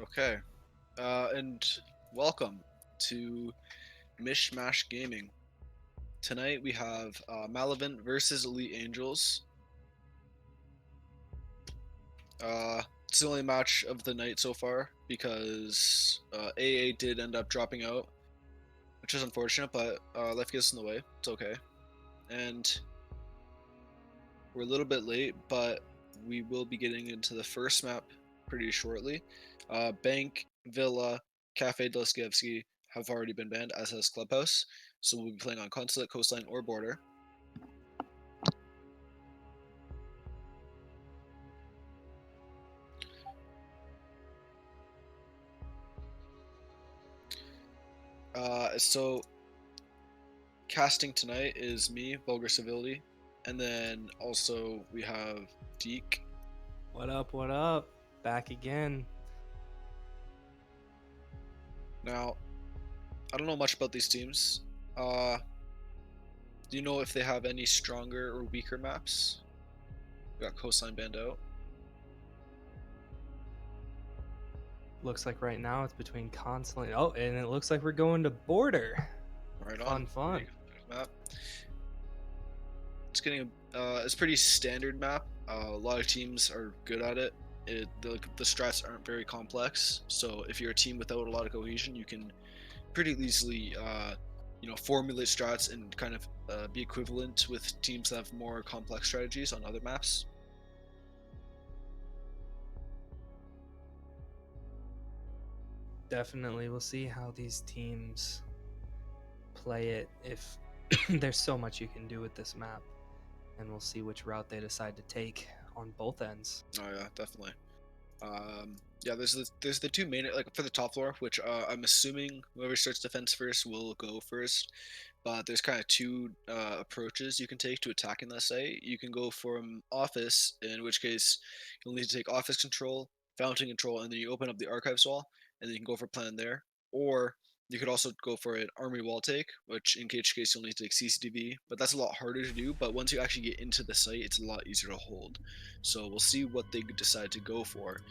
Okay, and welcome to Mishmash Gaming. Tonight we have Malevent versus Elite Angels. It's the only match of the night so far because AA did end up dropping out, which is unfortunate, but life gets in the way. It's okay. And we're a little bit late, but we will be getting into the first map pretty shortly. Bank, Villa, Cafe Dostoevsky have already been banned, as has Clubhouse. So we'll be playing on Consulate, Coastline, or Border. So casting tonight is me, Vulgar Civility, and then also we have Deke. What up? What up? Back again. Now, I don't know much about these teams. Do you know if they have any stronger or weaker maps? We got Coastline banned out. Looks like right now it's between console and and it looks like we're going to border. Right on. Fun. Map. It's getting it's pretty standard map. A lot of teams are good at it. The strats aren't very complex, so if you're a team without a lot of cohesion, you can pretty easily formulate strats and kind of be equivalent with teams that have more complex strategies on other maps. Definitely, we'll see how these teams play it. If there's so much you can do with this map, and we'll see which route they decide to take on both ends. Oh yeah, definitely. Yeah, there's the two main, like for the top floor, which I'm assuming whoever starts defense first will go first. But there's kind of two approaches you can take to attacking that site. You can go from office, in which case you'll need to take office control, fountain control, and then you open up the archives wall, and then you can go for plan there. Or you could also go for an army wall take, which in case you'll need to take CCTV, but that's a lot harder to do. But once you actually get into the site, it's a lot easier to hold. So we'll see what they decide to go for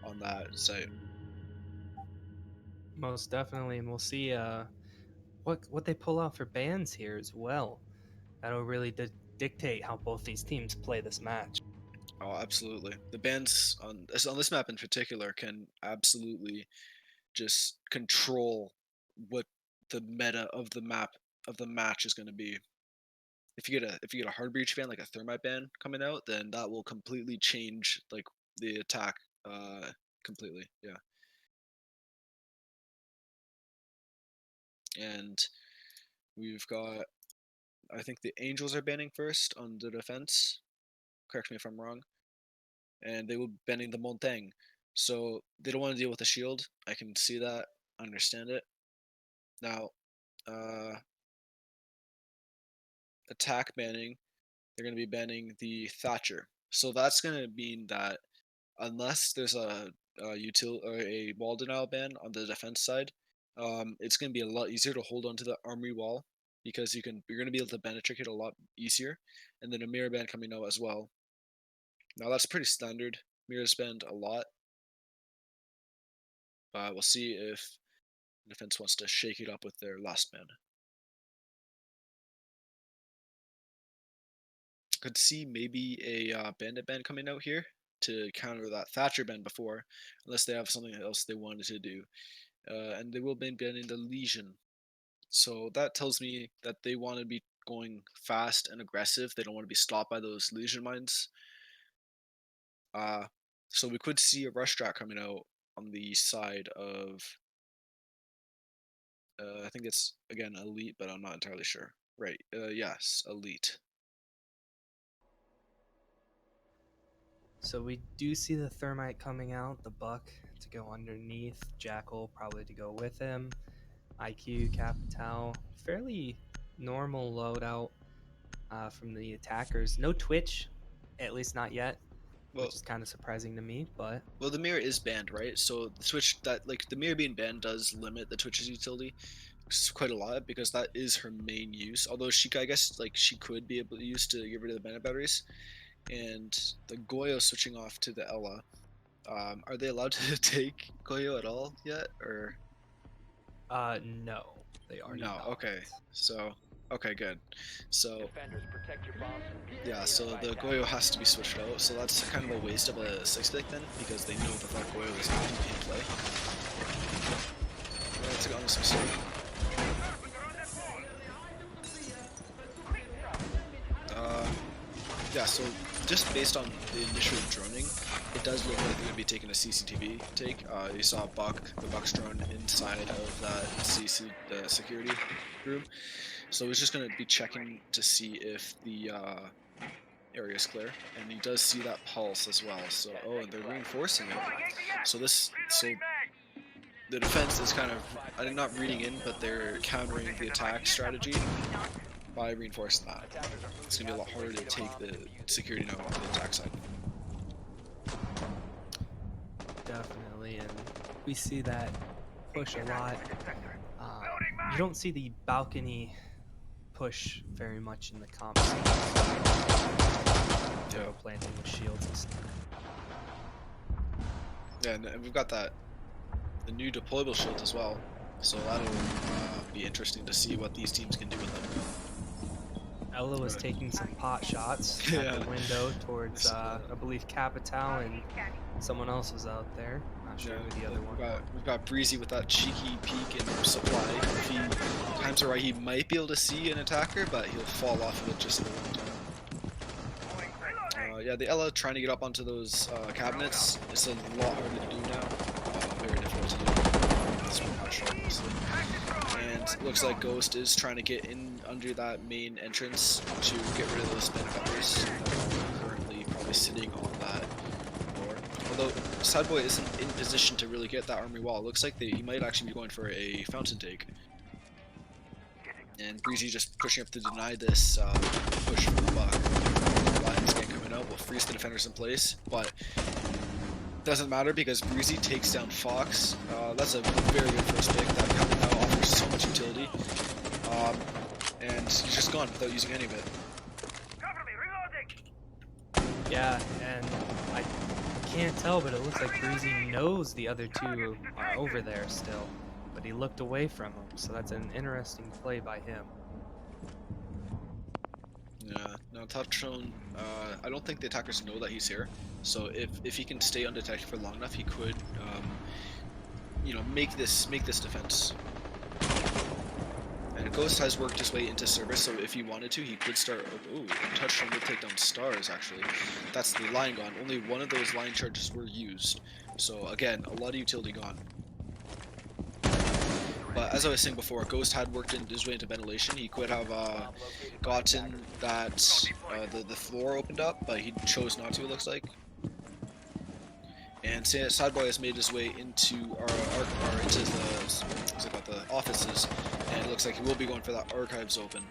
on that site. Most definitely, and we'll see what they pull out for bans here as well. That'll really dictate how both these teams play this match. Oh, absolutely. The bands on this map in particular can absolutely just control what the meta of the map of the match is going to be. If you get a hard breach ban like a thermite ban coming out, then that will completely change like the attack completely. Yeah. And we've got, I think the Angels are banning first on the defense. Correct me if I'm wrong. And they will be banning the Montaigne. So they don't want to deal with the shield. I can see that, understand it. Now, uh, attack banning, they're going to be banning the Thatcher. So that's going to mean that unless there's a wall denial ban on the defense side, it's going to be a lot easier to hold onto the armory wall because you're going to be able to penetrate it a lot easier, and then a mirror ban coming out as well. Now that's pretty standard. Mirrors banned a lot, but we'll see if defense wants to shake it up with their last man. Could see maybe a bandit band coming out here to counter that Thatcher band before, unless they have something else they wanted to do. And they will be banning the Legion. So that tells me that they want to be going fast and aggressive. They don't want to be stopped by those Legion mines. So we could see a rush strat coming out on the side of I think it's again elite, but I'm not entirely sure. Right? Yes, elite. So we do see the thermite coming out, the buck to go underneath, jackal probably to go with him, IQ, Capital, fairly normal loadout from the attackers. No Twitch, at least not yet, Well, which is kind of surprising to me, but well, the mirror is banned, right? So the Twitch that like the mirror being banned does limit the Twitch's utility quite a lot because that is her main use. Although I guess like she could be able to use to get rid of the bandit batteries, and the Goyo switching off to the Ella Are they allowed to take Goyo at all yet, or No, they are no? not. Okay, so okay, good. So Defenders, protect your bombs from being yeah, taken so by the attackers. Goyo has to be switched out. So that's kind of a waste of a six stick then, because they know that that Goyo is not in play. Let's go on some stuff. Yeah, so just based on the initial droning, it does look like they're going to be taking a CCTV take. You saw the Buck's drone inside of that the security room. So he's just going to be checking to see if the area is clear. And he does see that pulse as well. So, oh, and they're reinforcing it. So the defense is kind of, I'm not reading in, but they're countering the attack strategy by reinforcing that. It's going to be a lot harder to take the security now on the attack side. Definitely, and we see that push a lot. You don't see the balcony push very much in the comp scene. Yeah. Planting with shields and stuff. Yeah, and we've got the new deployable shield as well. So that'll be interesting to see what these teams can do with them. Ella was taking some pot shots at the window towards, I believe, Capital, and someone else was out there. Not sure who the other one was. We've got Breezy with that cheeky peek in supply. If he times it right, he might be able to see an attacker, but he'll fall off of it just the one time. Yeah, the Ella trying to get up onto those cabinets is a lot harder to do now. Very difficult to do. It's one shot, obviously. And it looks like Ghost is trying to get in under that main entrance to get rid of those benefactors that are currently probably sitting on that door. Although Sadboy isn't in position to really get that armory wall, it looks like he might actually be going for a fountain take. And Breezy just pushing up to deny this push from the Buck. Lions gang coming out will freeze the defenders in place, but doesn't matter because Breezy takes down Fox. That's a very good first pick. That now offers so much utility. And he's just gone without using any of it. Yeah, and I can't tell, but it looks like Breezy knows the other two are over there still, but he looked away from him, so that's an interesting play by him. Yeah, no, Touchstone, I don't think the attackers know that he's here, so if he can stay undetected for long enough, he could, you know, make this defense. And Ghost has worked his way into service, so if he wanted to, he could start. Ooh, Touchstone will take down Stars, actually. That's the line gone. Only one of those line charges were used. So, again, a lot of utility gone. But as I was saying before, Ghost had worked his way into ventilation. He could have gotten that the floor opened up, but he chose not to, it looks like. And Sadboy has made his way into into the offices, and it looks like he will be going for that archives open.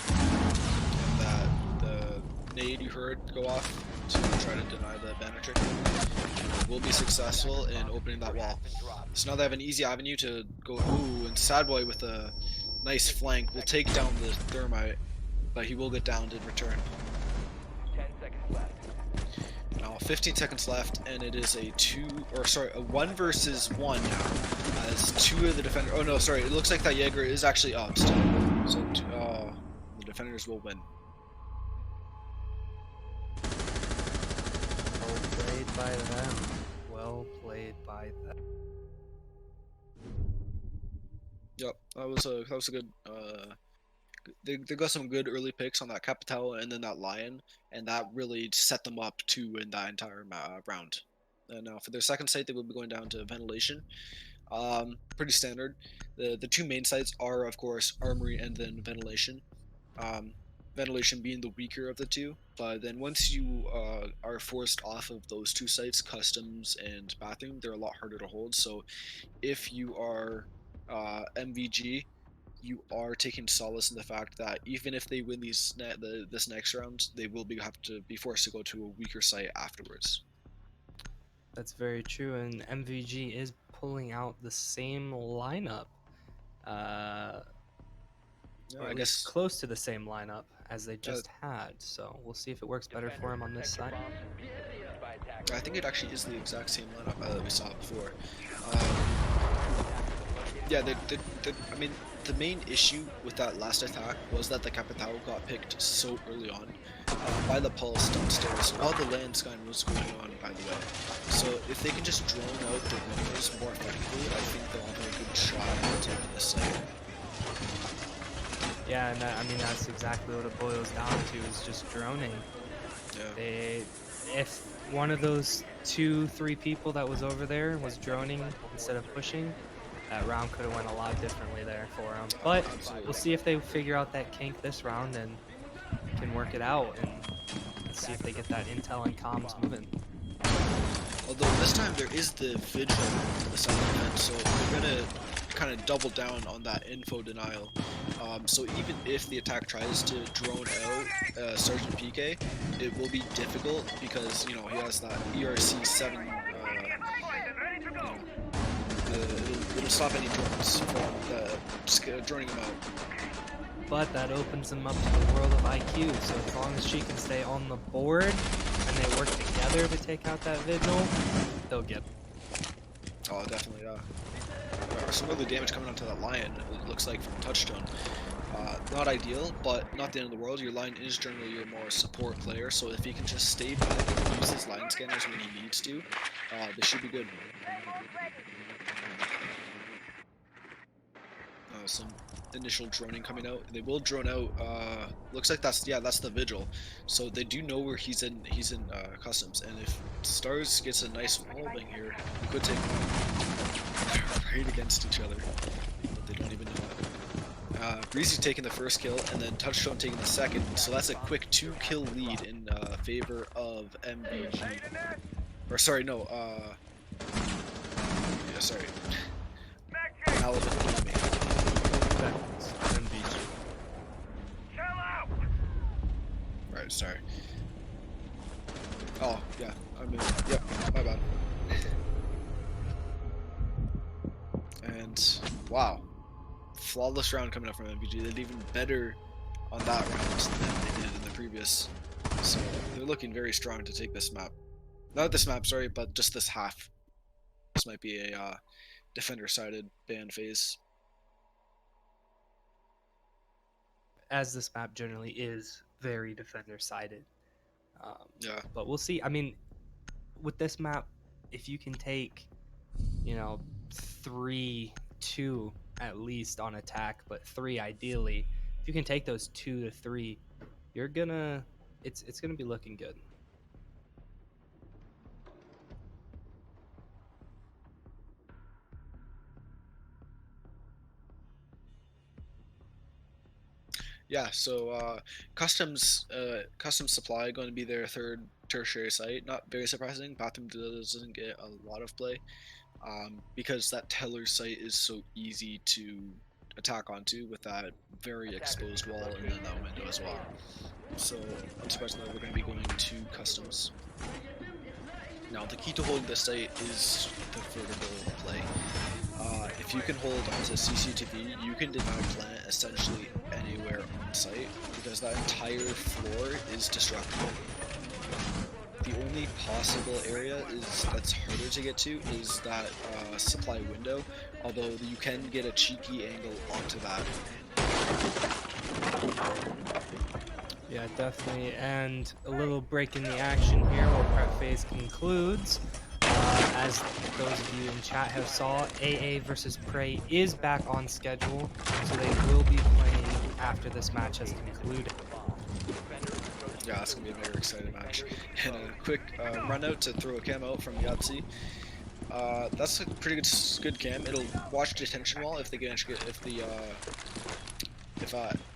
And that the nade you heard go off to try to deny the banner trick will be successful in opening that wall. So now they have an easy avenue to go. Ooh, and Sadboy with a nice flank will take down the thermite, but he will get downed in return. 10 seconds left. Now 15 seconds left, and it is a 1 versus 1 now, as two of the defenders. Oh no, sorry. It looks like that Jaeger is actually up still, so the defenders will win. Well played by them. Well played by them. Yep, that was a good. They got some good early picks on that Capital and then that Lion, and that really set them up to win that entire round. And now for their second site, they will be going down to ventilation. Pretty standard. The two main sites are, of course, armory and then ventilation. Ventilation being the weaker of the two, but then once you are forced off of those two sites, customs and bathroom, they're a lot harder to hold. So if you are MVG, you are taking solace in the fact that even if they win this next round, they will have to be forced to go to a weaker site afterwards. That's very true, and MVG is pulling out the same lineup. Yeah, Or I at least guess. close to the same lineup as they just had. So we'll see if it works better for him on this Protect your side. bombs from being seized by attackers. I think it actually is the exact same lineup that we saw before. Yeah, I mean, the main issue with that last attack was that the Capitao got picked so early on by the pulse downstairs while the land scan was going on, by the way. So if they can just drone out the windows more effectively, I think they'll have a good shot at taking this site. Yeah, and I mean that's exactly what it boils down to, is just droning. Yeah. If one of those 2-3 people that was over there was droning instead of pushing, that round could have went a lot differently there for them. But we'll see if they figure out that kink this round and can work it out, and see if they get that intel and comms moving. Although this time there is the vigil to the side of the fence, so they're gonna kind of double down on that info denial. So even if the attack tries to drone out Sergeant PK, it will be difficult because he has that ERC 7. It'll stop any drones from droning him out. But that opens them up to the world of IQ. So as long as she can stay on the board and they work together to take out that vigil, they'll get it. Oh, definitely, yeah. Some of the damage coming onto that lion, it looks like, from Touchstone. Not ideal, but not the end of the world. Your line is generally your more support player, so if he can just stay back and use his line scanners when he needs to, they should be good. Some initial droning coming out. They will drone out. Looks like that's the vigil. So they do know where he's in customs, and if Stars gets a nice wallbang here, we could take one right against each other, but they don't even know it. Breezy taking the first kill, and then Touchstone taking the second. So that's a quick 2-kill lead in favor of MVG. Or sorry, no. Yeah, sorry. MALEVOLENT. MVG. Right, sorry. Oh, yeah, I mean, yep, my bad. And, wow. Flawless round coming up from MVG. They did even better on that round than they did in the previous. So, they're looking very strong to take this map. Not this map, sorry, but just this half. This might be a defender-sided ban phase. As this map generally is very defender-sided. Yeah. But we'll see. I mean, with this map, if you can take, 3-2 at least on attack, but 3 ideally, if you can take those 2 to 3, you're gonna, it's gonna be looking good. Yeah, so customs supply going to be their third tertiary site. Not very surprising. Bathroom doesn't get a lot of play because that teller site is so easy to attack onto with that very exposed wall and then that window as well. So I'm surprised that we're going to be going to customs. Now the key to holding this site is the vertical play. If you can hold onto CCTV, you can deny plant essentially anywhere on site because that entire floor is destructible. The only possible area that's harder to get to is that supply window, although you can get a cheeky angle onto that. Yeah, definitely. And a little break in the action here while prep phase concludes. As those of you in chat have saw, AA versus Prey is back on schedule, so they will be playing after this match has concluded. Yeah, that's going to be a very exciting match. And a quick run out to throw a cam out from Yahtzee. That's a pretty good cam. It'll watch detention wall if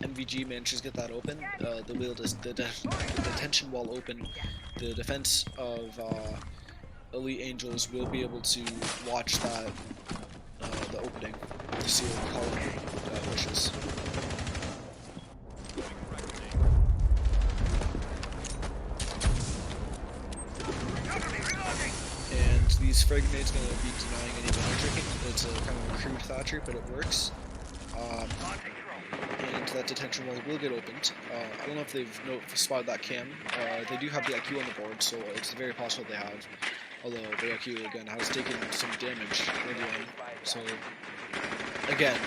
MVG manages to get that open. They'll be able to the detention wall open. The defense of Elite Angels will be able to watch that the opening to see what color wishes. And these frag grenades going to be denying any banner tricking. It's a kind of a crude Thatcher, but it works. and that detention wall will get opened. I don't know if they've spotted that cam. They do have the IQ on the board, so it's very possible they have. Although the IQ again has taken some damage early on, so again,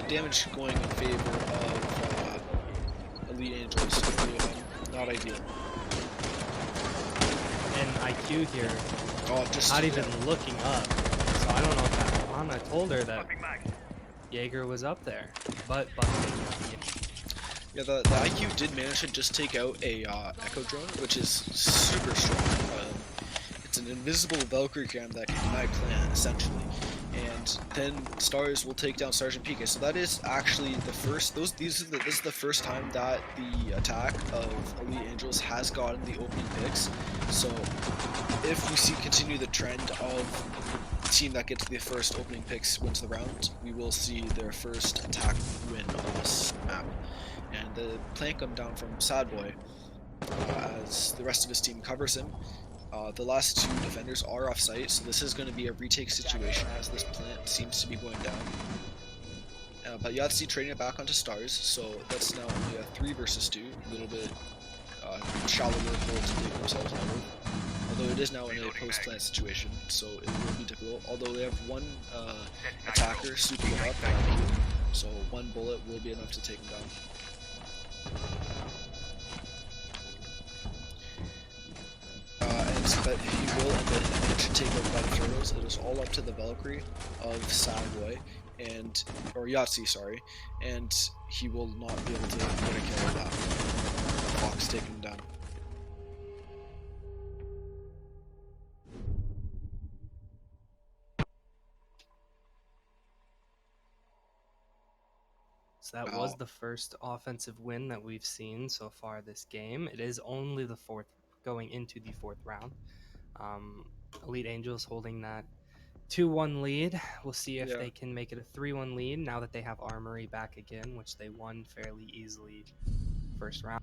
damage going in favor of Elite Angels early on, not ideal. And IQ here, Just not even looking up. So I don't know if that Lana told her that Jaeger was up there, but yeah, the IQ did manage to just take out a Echo drone, which is super strong. It's an invisible Valkyrie cam that can deny plant, essentially. And then Stars will take down Sergeant PK. So that is actually the first. This is the first time that the attack of Elite Angels has gotten the opening picks. So if we continue the trend of the team that gets the first opening picks wins the round, we will see their first attack win on this map. And the plant come down from Sad Boy as the rest of his team covers him. The last two defenders are off site, so this is going to be a retake situation as this plant seems to be going down. But Yahtzee trading it back onto Stars, so that's now only a 3 versus 2, a little bit shallower hole to dig themselves out of. Although it is now in a post-plant situation, so it will be difficult. Although they have one attacker sweeping it up, so one bullet will be enough to take him down. But he will manage to take out by the turtles. It is all up to the Valkyrie of Sadboy or Yahtzee, sorry, and he will not be able to get a kill with that. Fox taking him down. So that was the first offensive win that we've seen so far this game. It is only the fourth, going into the fourth round. Elite Angels holding that 2-1 lead. We'll see if they can make it a 3-1 lead now that they have Armory back again, which they won fairly easily first round.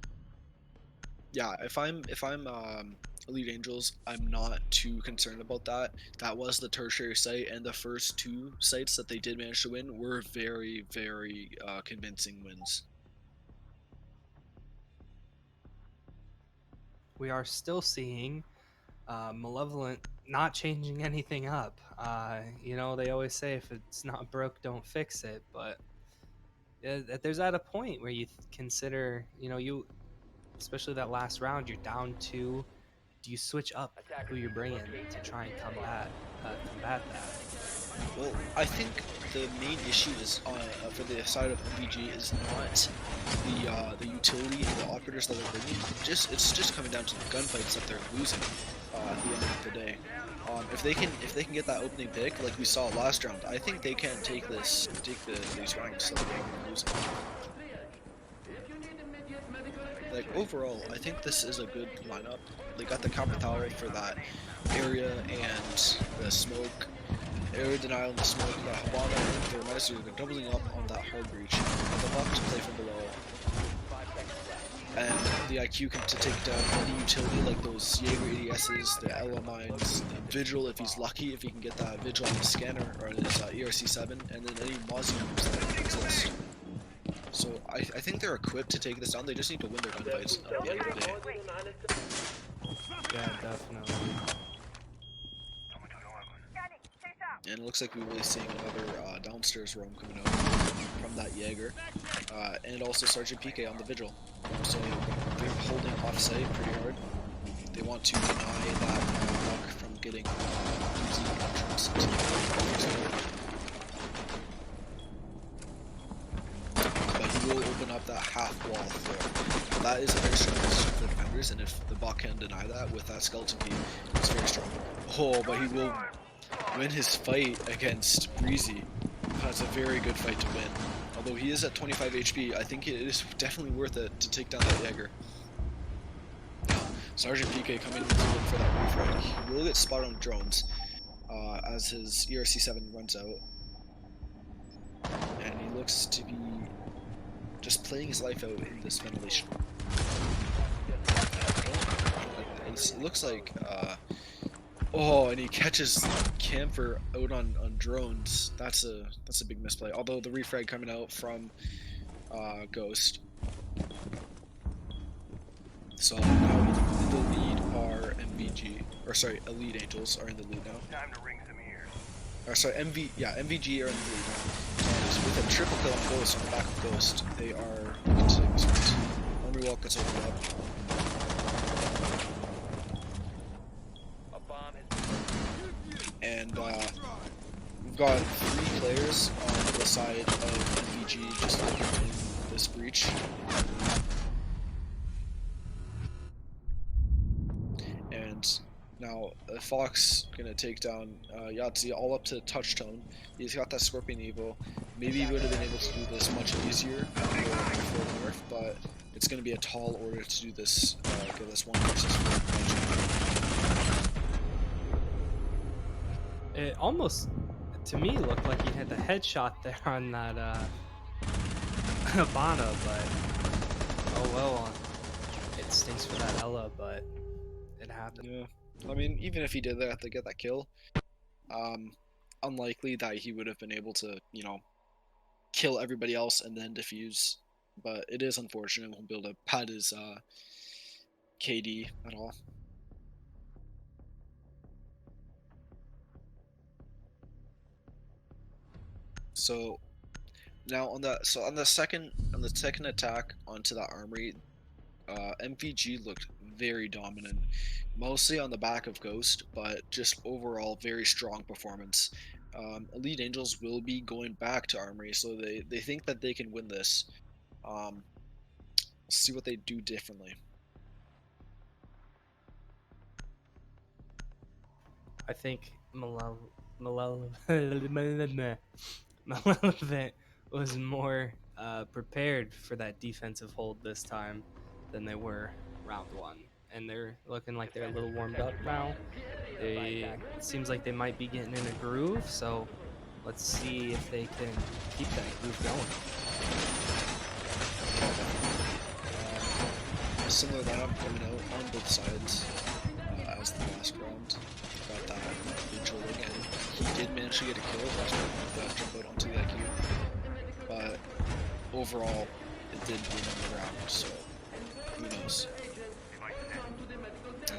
Yeah, if I'm Elite Angels, I'm not too concerned about that. That was the tertiary site, and the first two sites that they did manage to win were very, very convincing wins. We are still seeing Malevolent not changing anything up. You know, they always say if it's not broke, don't fix it, but there's at a point where you consider, you know, especially that last round, you're down 2. Do you switch up who you're bringing to try and combat that? Well, I think the main issue is for the side of MVG is not the utility and the operators that they're bringing. It's just coming down to the gunfights that they're losing at the end of the day. If they can get that opening pick like we saw last round, I think they can take these rounds that they're losing. Like overall, I think this is a good lineup. They got the Capital for that area and the smoke. Area denial and the smoke, that Habana and the Remedies are doubling up on that hard breach. The buff to play from below. And the IQ to take down any utility like those Jaeger ADSs, the LMIs, the Vigil if he's lucky, if he can get that Vigil on his scanner or on his ERC7, and then any Mausoleums that exist. So I think they're equipped to take this down, they just need to win their gunfights at the end of the day. Yeah, definitely. And it looks like we will be seeing another downstairs roam coming out from that Jaeger. And also Sergeant PK on the Vigil. So they're holding off-site pretty hard. They want to deny that luck from getting easy entrance into the But he will open up that half-wall floor. That is a very strong position for the defenders, and if the Buck can deny that with that skeleton key, it's very strong. Oh, but he will win his fight against Breezy. That's a very good fight to win. Although he is at 25 HP, I think it is definitely worth it to take down that Jaeger. Sergeant PK coming to look for that refrag. He will get spotted on drones as his ERC7 runs out. And he looks to be just playing his life out in this ventilation. It looks like oh, and he catches Camphor out on drones. That's a big misplay. Although the refrag coming out from Ghost. So now in the lead are MVG, or sorry, Elite Angels are in the lead now. Time to ring some ears. Or sorry, MVG are in the lead now. And with a triple kill on Ghost on the back of Ghost, they are looking to take this one. Army Walk gets opened up. A bomb has And we've got 3 players on the side of MVG just looking in this breach. And now Fox gonna take down Yahtzee all up to Touchtone. He's got that Scorpion Evo. Maybe he would have been able to do this much easier before the nerf, but it's gonna be a tall order to do this. Get this 1 versus 4. It almost, to me, looked like he had the headshot there on that Habana, but oh well. It stinks for that Ella, but it happened. Yeah, I mean, even if he did that to get that kill, unlikely that he would have been able to, you know, kill everybody else and then defuse. But it is unfortunate. Won't be able to pad his KD at all. So now on the second attack onto that armory, MVG looked very dominant, mostly on the back of Ghost, but just overall very strong performance. Elite Angels will be going back to armory, so they think that they can win this. We'll see what they do differently. I think Malevolent was more prepared for that defensive hold this time than they were round 1, and they're looking like they're a little warmed up now. It seems like they might be getting in a groove, so let's see if they can keep that groove going. Similar lineup coming out on both sides as the last round. Got that neutral again. He did manage to get a kill last round with that jump out onto the IQ, but overall it did win the round, so who knows.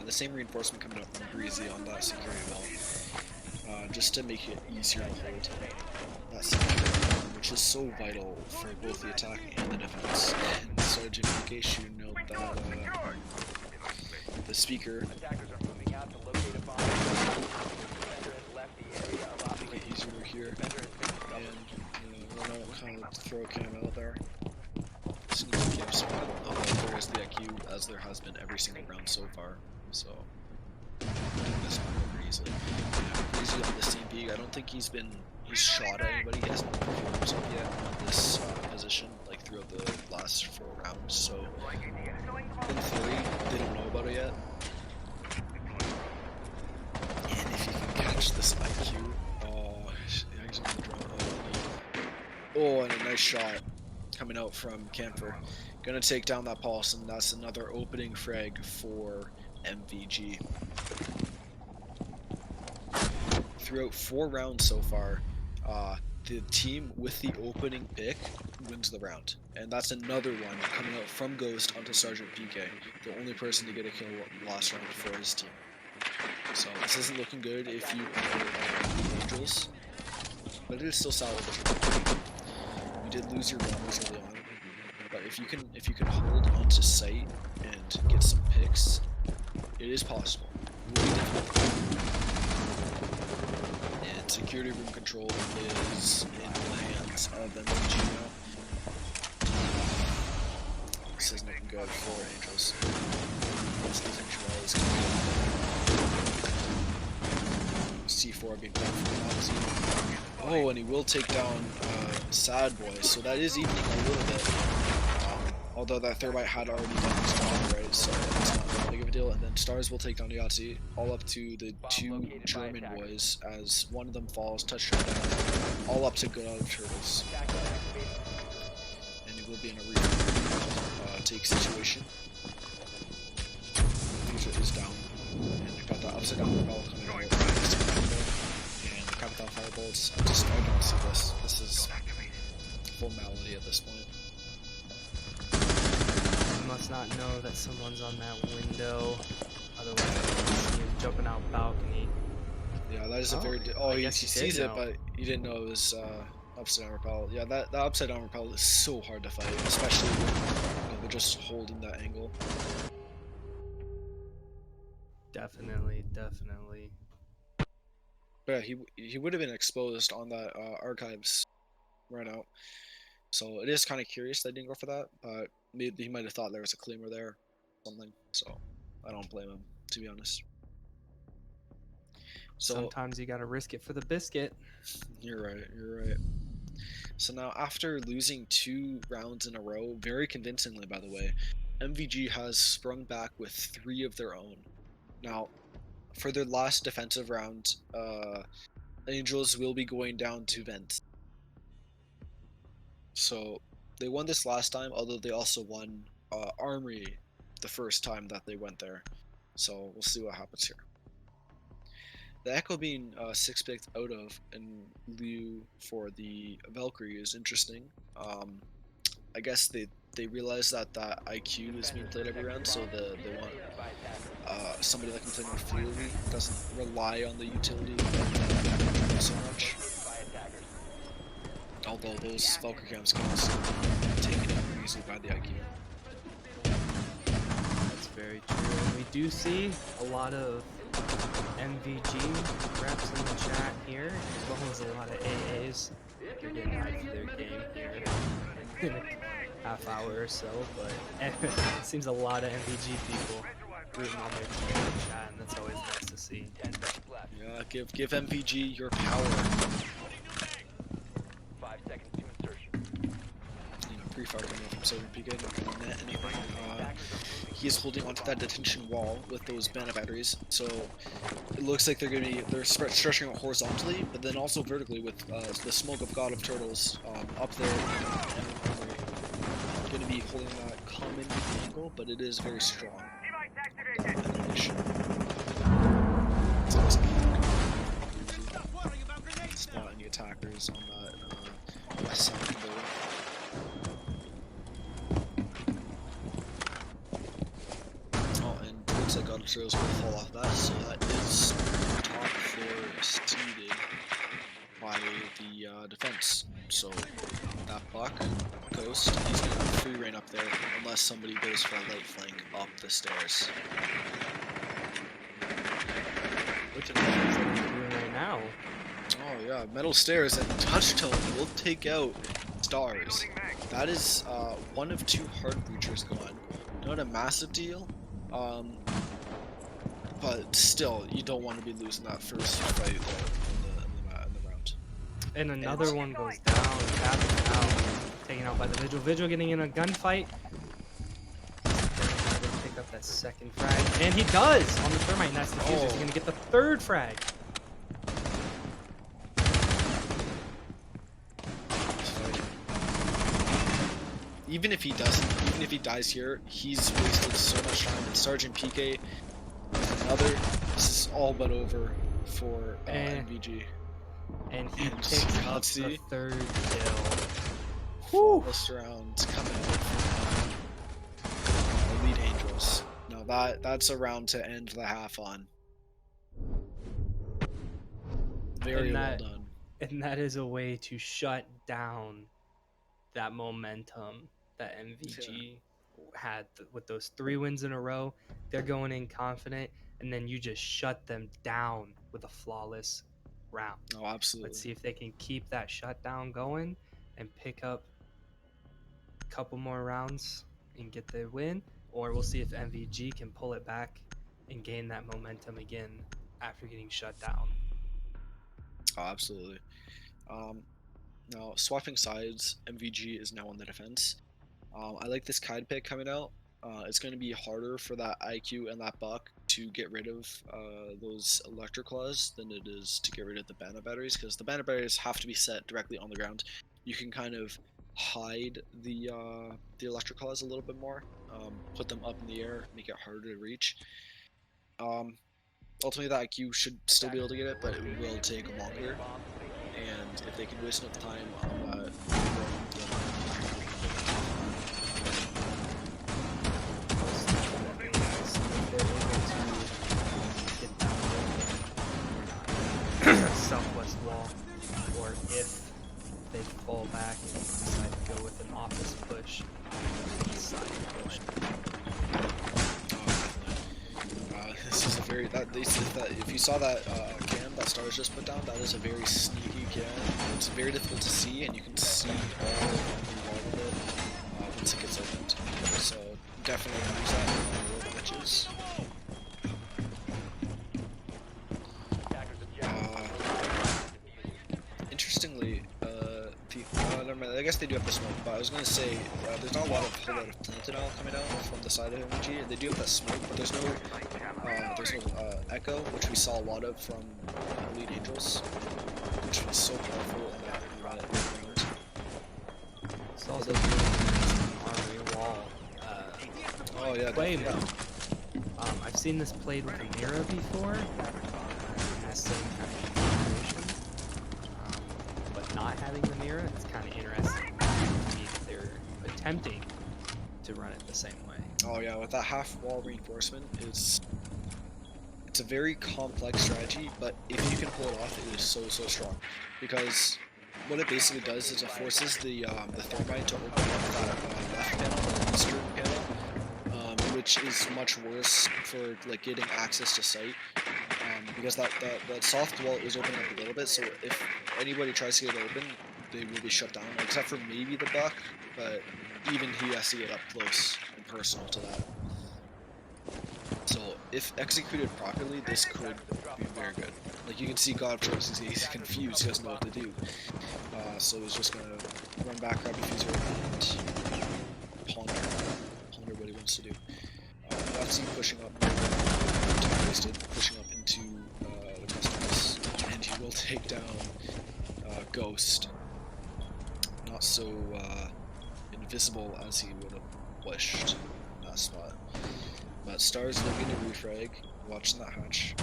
The same reinforcement coming up from Breezy on that security wall, just to make it easier to hold that security, which is so vital for both the attack and the defense. And Sergeant, in case you note that the speaker attackers are moving out to locate a bomb. Defender has left the area of make it easier here and run out, kind of throw a cam out there. This is game spot. There is the IQ, as there has been every single round so far. So this one over easily. Breezy on the same peak. I don't think he's shot at anybody. He hasn't proven himself yet on this position, like throughout the last 4 rounds. So in theory, they don't know about it yet. And if he can catch this IQ, yeah, he's gonna draw. Oh, and a nice shot coming out from Camphor. Gonna take down that pulse, and that's another opening frag for MVG. Throughout 4 rounds so far, the team with the opening pick wins the round. And that's another one coming out from Ghost onto Sergeant PK, the only person to get a kill last round for his team. So this isn't looking good if you are Angels, but it is still salvageable. You did lose your bombers early on, but if you can hold onto site and get some picks, it is possible. It will be difficult. And security room control is in the hands of MMG now. This isn't looking good for Angels. This is C4 being back from the Nazi. Oh, and he will take down Sad Boy, so that is evening a little bit. Although that Thermite had already done his job, right? So it's not that big of a deal. And then Stars will take down Yahtzee, all up to the 2 German boys as one of them falls, touchdown down, all up to good out of Turtles. And he will be in a take situation. Future is down. And they got that upside down ball coming out. And the Capital Firebolts. I don't see this. This is formality at this point. must not know that someone's on that window. Otherwise, I can see him jumping out balcony. Yeah, that is a Oh, very. I He guess he did sees it, know. but he didn't know it was upside down rappel. Yeah, that upside down rappel is so hard to fight, especially when they're just holding that angle. Definitely, definitely. But yeah, he would have been exposed on that archives run out. So it is kind of curious they didn't go for that, but maybe he might have thought there was a claimer there, or something. So I don't blame him, to be honest. So Sometimes you gotta risk it for the biscuit. you're right. You're right. So now, after losing 2 rounds in a row, very convincingly, by the way, MVG has sprung back with 3 of their own. Now, for their last defensive round, Angels will be going down to vent. So they won this last time, although they also won Armory the first time that they went there. So we'll see what happens here. The Echo being 6-picked out of in lieu for the Valkyrie is interesting. I guess they realize that IQ is being played every round, so they want somebody that can play more freely, doesn't rely on the utility so much. Although those Valkyrie cams can also be taken out easily by the IQ. That's very true. And we do see a lot of MVG reps in the chat here, as well as a lot of AAs. They're getting hyped for their game here in a half hour or so, but it seems a lot of MVG people rooting on their team in the chat, and that's always nice to see. 10 seconds left. Yeah, give MVG your power. 5 seconds to insertion. You know, pre-fire coming from Southern PK, not gonna net anything. He is holding onto that detention wall with those banana batteries, so it looks like they're stretching out horizontally, but then also vertically with the smoke of God of Turtles up there, and going to be holding that common angle, but it is very strong. Spot any attackers on that west side of the building. Looks like God of Turtles will fall off that, so that is top floor seeded by the defense. So that Buck Ghost, he's gonna have free reign up there unless somebody goes for a light flank up the stairs. Which is what he's doing right now. Oh yeah, metal stairs and Touchtone will take out stars. That is 1 of 2 hard breachers gone. Not a massive deal. But still, you don't want to be losing that first fight in the round. And another one goes down, tapped out, taken out by the Vigil. Vigil getting in a gunfight. Pick up that second frag, and he does on the thermite. And that's the fuse. He's gonna get the 3rd frag. Even if he doesn't, even if he dies here, he's wasted so much time. And Sergeant PK, another. This is all but over for MVG. And he And picks up see? the 3rd Whew. This round coming out from Elite Angels. Now that's a round to end the half on. Very well done. And that is a way to shut down that momentum that MVG had with those 3 wins in a row. They're going in confident, and then you just shut them down with a flawless round. Oh, absolutely. Let's see if they can keep that shutdown going and pick up a couple more rounds and get the win, or we'll see if MVG can pull it back and gain that momentum again after getting shut down. Oh, absolutely. Now, swapping sides, MVG is now on the defense. I like this Kide pick coming out. It's going to be harder for that IQ and that Buck to get rid of those electric claws than it is to get rid of the banner batteries, because the banner batteries have to be set directly on the ground. You can kind of hide the electric claws a little bit more, put them up in the air, make it harder to reach. Ultimately, the IQ should still be able to get it, but it will take longer. And if they can waste enough time on that, Decided to go with an office push. East side push. This is a very if you saw that cam that Stars just put down, that is a very sneaky cam. It's very difficult to see, and you can see all of it once it gets opened. So definitely use that in real matches. Interestingly, never mind, I guess they do have the smoke, but I was gonna say there's not a whole lot of planted out coming out from the side of MMG. They do have that smoke, but there's no echo, which we saw a lot of from Elite Angels, which was so powerful in that round. It's also an armory wall. Oh yeah, Play yeah. I've seen this played with a mirror before, in the same kind of configuration. But not having the mirror, it's kind of interesting to me that they're attempting to run it the same way. Oh yeah, with that half wall reinforcement, it's a very complex strategy, but if you can pull it off, it is so strong. Because what it basically does is it forces the thermite to open up that left panel, the eastern panel, which is much worse for like getting access to site. Because that soft wall is opening up a little bit, so if anybody tries to get open, they will be shut down, except for maybe the Buck, but even he has to get up close and personal to that. So if executed properly, this could be very good. Like you can see God of Choice, he's confused, he doesn't know what to do. So he's just gonna run back, grab a diffuser, and ponder what he wants to do. That's him pushing up, wasted, pushing up into the customers, and he will take down Ghost. Not so invisible as he would have wished in that spot. But Stars looking to refrag, watching that hatch.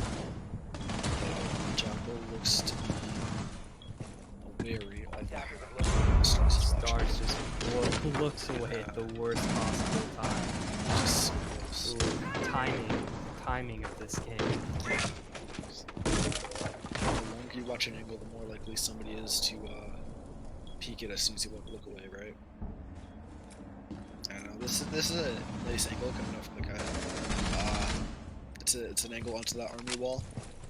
Jackal looks to be wary of that. Stars just looks away at the worst possible time. Just so close. Ooh, timing of this game. The longer you watch an angle, the more likely somebody is to peek it as soon as you look away, right? I don't know. This is a nice angle coming out from the guy. It's an angle onto that armory wall.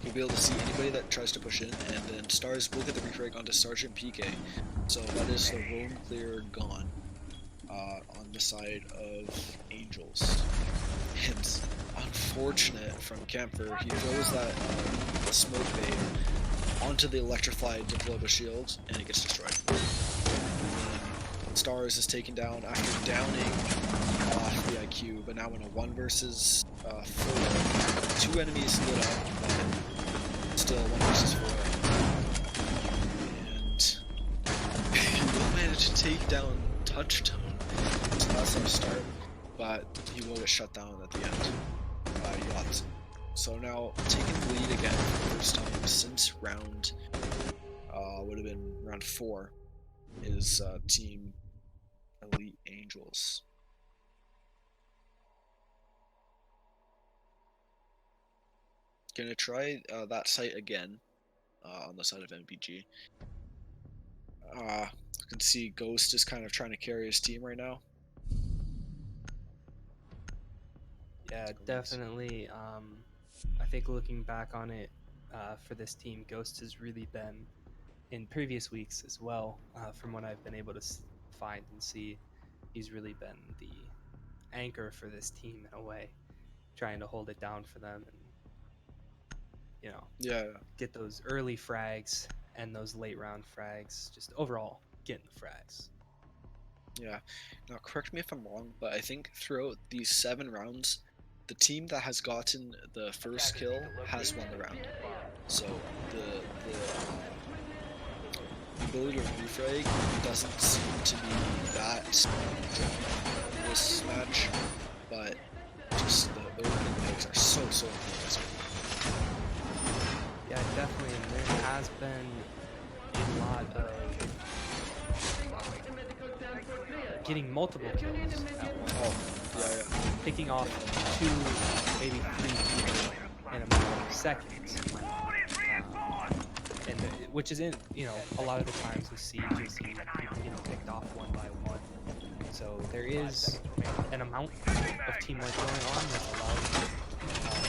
You'll be able to see anybody that tries to push in, and then Stars will get the refrag onto Sergeant PK. So that is the roam clear gone on the side of Angels. And unfortunate from Camper, he throws that smoke bait onto the electrified deployable shield, and it gets destroyed. Stars is taken down after downing off the IQ, but now in a 1 versus 4, 2 enemies lit up, but still 1 versus 4. And he will manage to take down Touchtone, so that's a start, but he will get shut down at the end by Yacht. So now taking the lead again for the first time since round, would have been round 4, is Team Elite Angels. Gonna try that site again on the side of MPG. You can see Ghost is kind of trying to carry his team right now. Yeah, definitely. I think looking back on it for this team, Ghost has really been, in previous weeks as well, from what I've been able to find and see, he's really been the anchor for this team in a way, trying to hold it down for them and, you know, get those early frags and those late round frags, just overall getting the frags. Yeah. Now, correct me if I'm wrong, but I think throughout these 7 rounds, the team that has gotten the first kill has won the round. So the ability to refrag doesn't seem to be that strong in this match, but just the opening picks are so important. Yeah, definitely, and there has been a lot of getting multiple kills at once. Picking off 2, maybe 3 people in a matter of seconds. And which is in, a lot of the times with Siege you see people getting picked off one by one. So there is an amount of teamwork going on that's allowed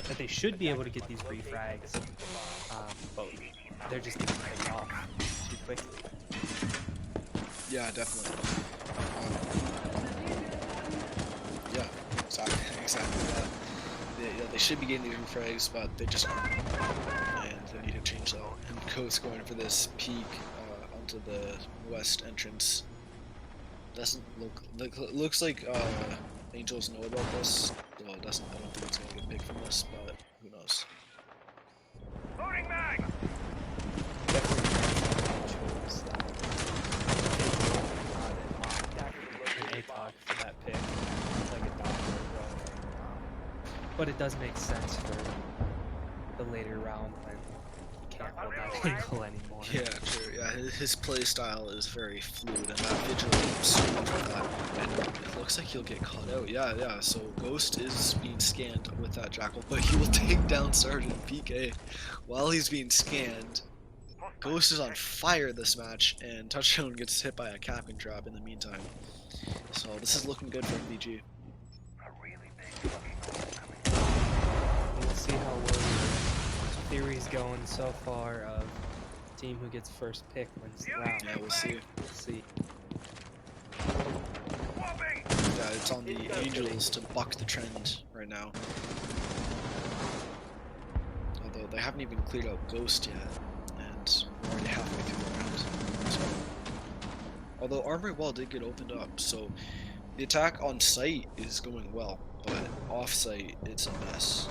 that they should be able to get these refrags, but they're just getting picked off too quickly. Yeah, definitely. Yeah, exactly that. They should be getting these refrags, but they just aren't, and they need to change that. And Coast going for this peek onto the west entrance. Doesn't looks like Angels know about this, so it doesn't. I don't think it's gonna get big from this, but who knows? Loading mag! An ACOG for that pick, like a doctor, but it does make sense for the later round when you can't hold that angle anymore. Yeah, true. Yeah, his play style is very fluid, and that vigil is so much of that. And it looks like he'll get caught out. Yeah. So Ghost is being scanned with that Jackal, but he will take down Sergeant PK while he's being scanned. Ghost is on fire this match, and Touchdown gets hit by a capping trap in the meantime. So this is looking good for MVG. We'll see how well theory's going so far of team who gets first pick wins the round. Yeah, we'll see. We'll see. Yeah, it's on the Angels to buck the trend right now. Although they haven't even cleared out Ghost yet, and we're already halfway through the round. So, although Armory Wall did get opened up, so the attack on site is going well, but off site it's a mess.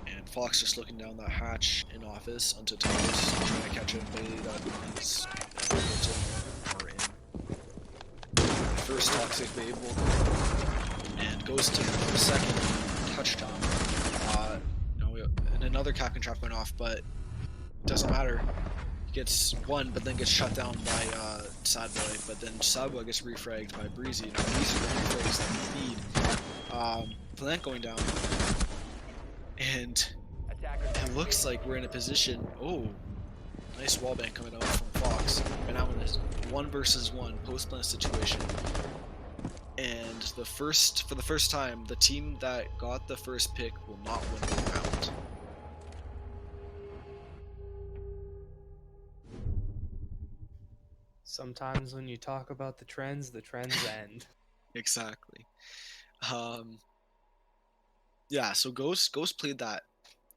And Fox just looking down that hatch in office onto Thomas, trying to catch everybody that is or in. First toxic bait will go, and goes to the second touchdown. And another captain trap went off, but it doesn't matter. He gets one, but then gets shut down by Sad Boy. But then Sad Boy gets refragged by Breezy. Now these are the refrags that we need. Plant going down, and it looks like we're in a position. Oh, nice wallbang coming out from Fox. Right now in this 1 versus 1 post plant situation. And for the first time, the team that got the first pick will not win the round. Sometimes when you talk about the trends end. Exactly. Yeah, so Ghost played that.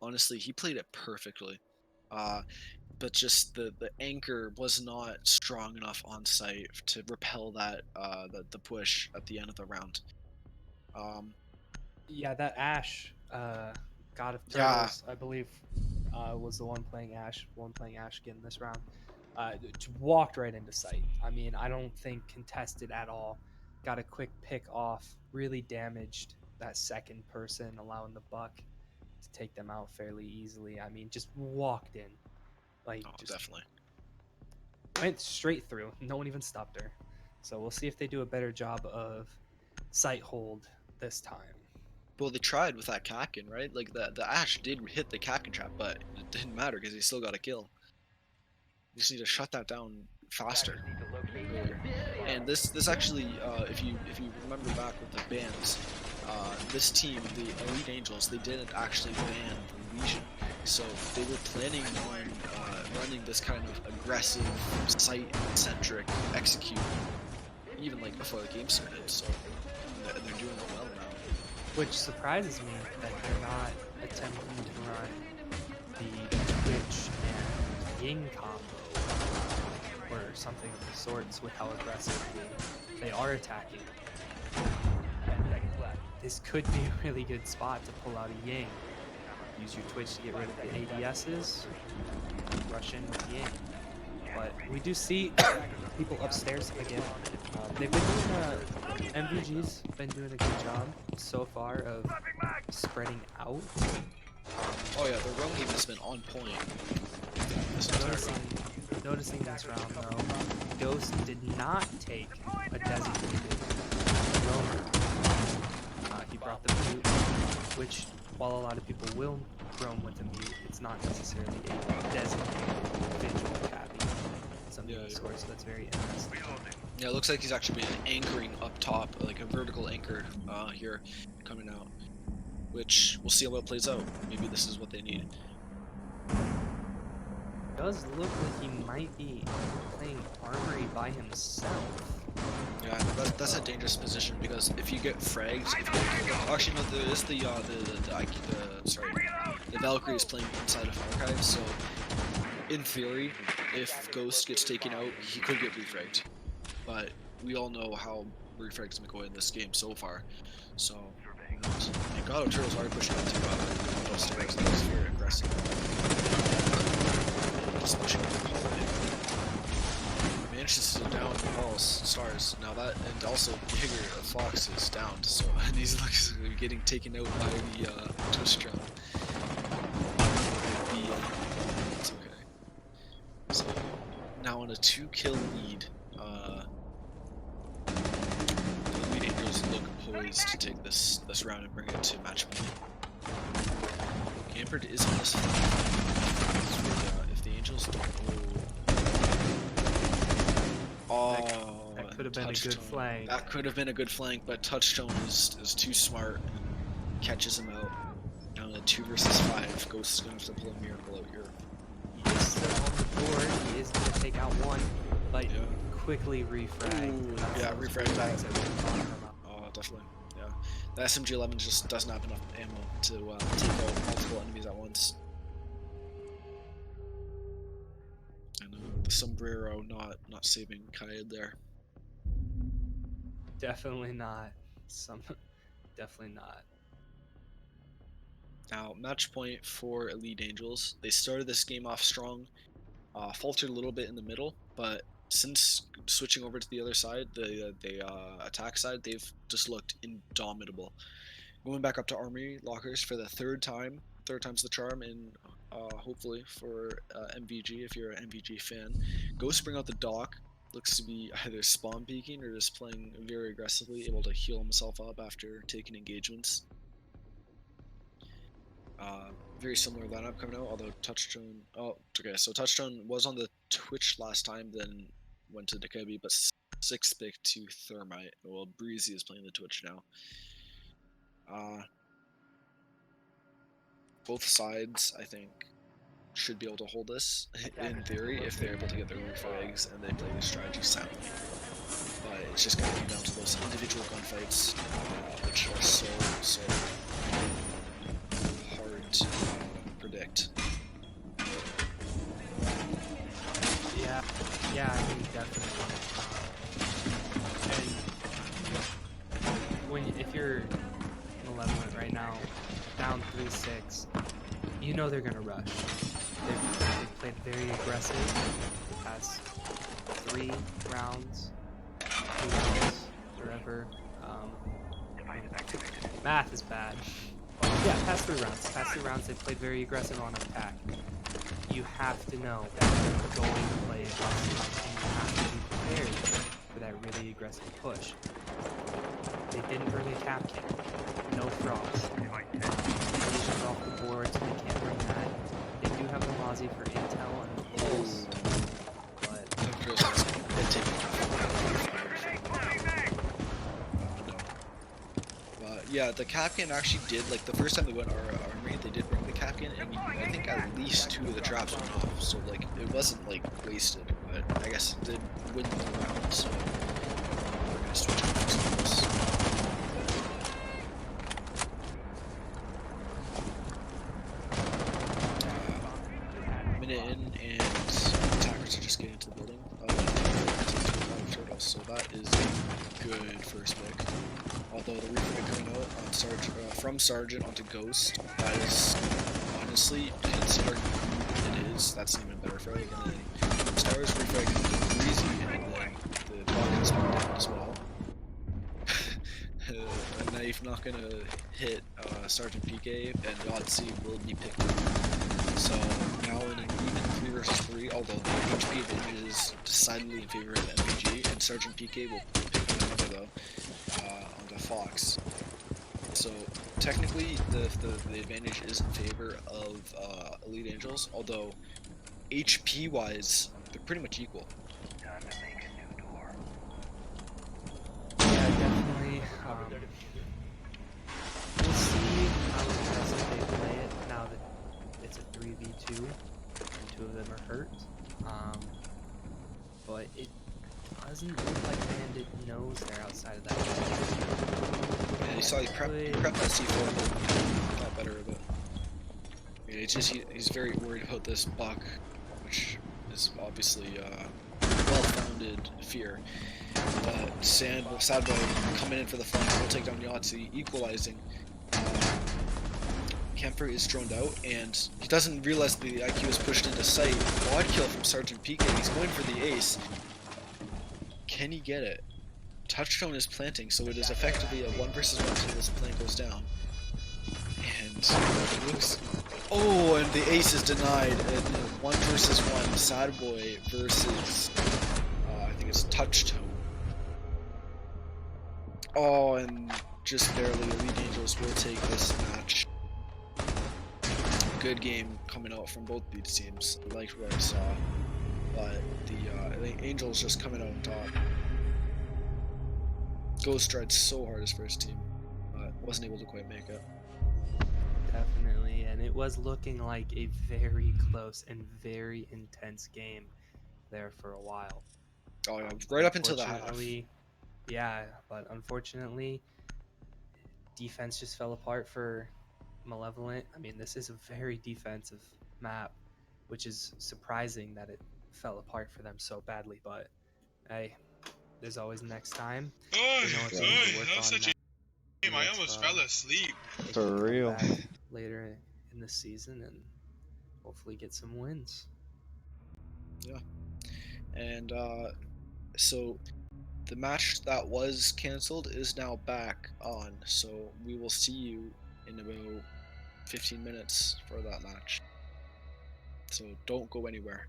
Honestly, he played it perfectly. But just the anchor was not strong enough on site to repel that the push at the end of the round. Yeah, that Ash, God of Yeah. Turtles, I believe, was the one playing Ash again this round. Walked right into sight. I mean, I don't think contested at all. Got a quick pick off, really damaged that second person, allowing the buck to take them out fairly easily. I mean, just walked in. Like, just Definitely. went straight through. No one even stopped her. So we'll see if they do a better job of sight hold this time. Well, they tried with that Kakin, right? Like the Ash did hit the Kakin trap, but it didn't matter because he still got a kill. You just need to shut that down faster. And this actually, if you remember back with the bans, this team, the Elite Angels, they didn't actually ban the Legion, so they were planning on running this kind of aggressive, site-centric execute, even like before the game started. So they're doing it well now. Which surprises me that they're not attempting to run the Twitch and Ying combo or something of the sorts with how aggressively they are attacking. This could be a really good spot to pull out a Ying. Use your Twitch to get rid of the ADSs, rush in with Ying. But we do see people upstairs again. They've been doing MVG's been doing a good job so far of spreading out. Oh yeah, the roam game has been on point. Noticing this round though, Ghost did not take a designated roamer. He brought the boot, which while a lot of people will roam with a mute, it's not necessarily a designated visual cappy. Something of the sort, so that's very interesting. Yeah, it looks like he's actually been anchoring up top, like a vertical anchor here coming out, which we'll see how it plays out. Maybe this is what they need. Does look like he might be playing Armory by himself. Yeah, that's a dangerous position because if you get frags, if you get killed, actually no, there is the Valkyrie is playing inside of Archive, so in theory, if Ghost gets taken out, he could get refragged. But we all know how refrags been going in this game so far, so who knows? And God, Turtle's already pushing up to middle stairs. That was very aggressive. Just pushing up the hallway. Manages to down all stars. Now that, and also Bigger Fox is down, so and he's like getting taken out by the twist drone. It's okay. So now on a 2-kill lead, the lead Angels look poised to take this round and bring it to match point. Campered is on this if the Angels don't. Oh, that could have been a good flank. That could have been a good flank, but Touchstone is too smart and catches him out. Down to 2 versus 5. Ghost is going to have to pull a miracle out here. He is still on the board. He is going to take out one, but quickly refrag. Ooh, yeah, refrag that. Oh, definitely. Yeah, the SMG-11 just doesn't have enough ammo to take out multiple enemies at once. And the sombrero not saving Kaid there. Definitely not. Definitely not. Now, match point for Elite Angels. They started this game off strong, faltered a little bit in the middle, but since switching over to the other side, the attack side, they've just looked indomitable. Going back up to Armory lockers for the third time's the charm, and hopefully for MVG if you're an MVG fan. Ghost bring out the dock. Looks to be either spawn peeking or just playing very aggressively, able to heal himself up after taking engagements. Very similar lineup coming out, although Touchstone. Oh, okay. So Touchstone was on the Twitch last time, then went to Dekebi, but 6th pick to Thermite. Well, Breezy is playing the Twitch now. Both sides, I think, should be able to hold this in theory if they're able to get their refrags and they play the strategy soundly. But it's just going to come down to those individual gunfights, which are so hard to predict. Yeah, I mean, definitely. And if you're Malevolent right now, down 3-6, you know they're gonna rush. They've played very aggressive the past 3 rounds, 2 rounds, whatever. Math is bad. Yeah, past 3 rounds. Past 3 rounds, they've played very aggressive on attack. You have to know that they're going to play aggressive, and you have to be prepared for that really aggressive push. They didn't bring a cap kit. No frost. Illusions off the board, so they can't bring that. They do have the Mozzie for intel and pulse, but yeah, the Capcan actually did, like, the first time they went Armory, they did bring the Capcan, and I think at least 2 of the traps went off, so, like, it wasn't, like, wasted, but I guess it did win the round, so we're gonna switch it to something else. Minute in, and attackers are just getting into the building. So that is a good first pick. Although the refrag coming out on from Sergeant onto Ghost, that is honestly, considering who it is, that's an even better frag. And then Stars refrag into Breezy, and then the dog is down as well. A knife not gonna hit Sergeant PK, and Yahtzee will be picked up. So now in an even 3 versus 3, although the HP advantage is decidedly in favor of MPG, and Sergeant PK will pick another though onto Fox. So technically, the advantage is in favor of Elite Angels, although HP wise, they're pretty much equal. Time to make a new door. Yeah, definitely. Cover their diffuser. We'll see how aggressive they play it now that it's a 3v2 and 2 of them are hurt. But it doesn't look like Bandit knows they're outside of that. Yeah, you saw he prepped that C4, thought better of it. I mean, it's just he's very worried about this buck, which is obviously well-founded fear. But Sadboy coming in for the flank will take down Yahtzee, equalizing. Kemper is droned out, and he doesn't realize the IQ is pushed into sight. Quad kill from Sergeant PK. He's going for the ace. Can he get it? Touchstone is planting, so it is effectively a 1 versus 1 until this plant goes down. And it looks. Oh, and the ace is denied. And 1 versus 1. Sadboy versus. I think it's Touchstone. Oh, and just barely, Elite Angels will take this match. Good game coming out from both these teams. I liked what I saw, but the Angels just coming out on top. Ghost tried so hard his first team, but wasn't able to quite make it. Definitely, and it was looking like a very close and very intense game there for a while. Oh yeah, right up until the half. Unfortunately, yeah, but unfortunately, defense just fell apart for Malevolent. I mean, this is a very defensive map, which is surprising that it fell apart for them so badly, but hey, there's always next time. Oh, We know what they need to work that was on such a game. I next, almost fell asleep. they For can come real. back later in the season and hopefully get some wins. And so the match that was cancelled is now back on. So we will see you in about 15 minutes for that match. So don't go anywhere.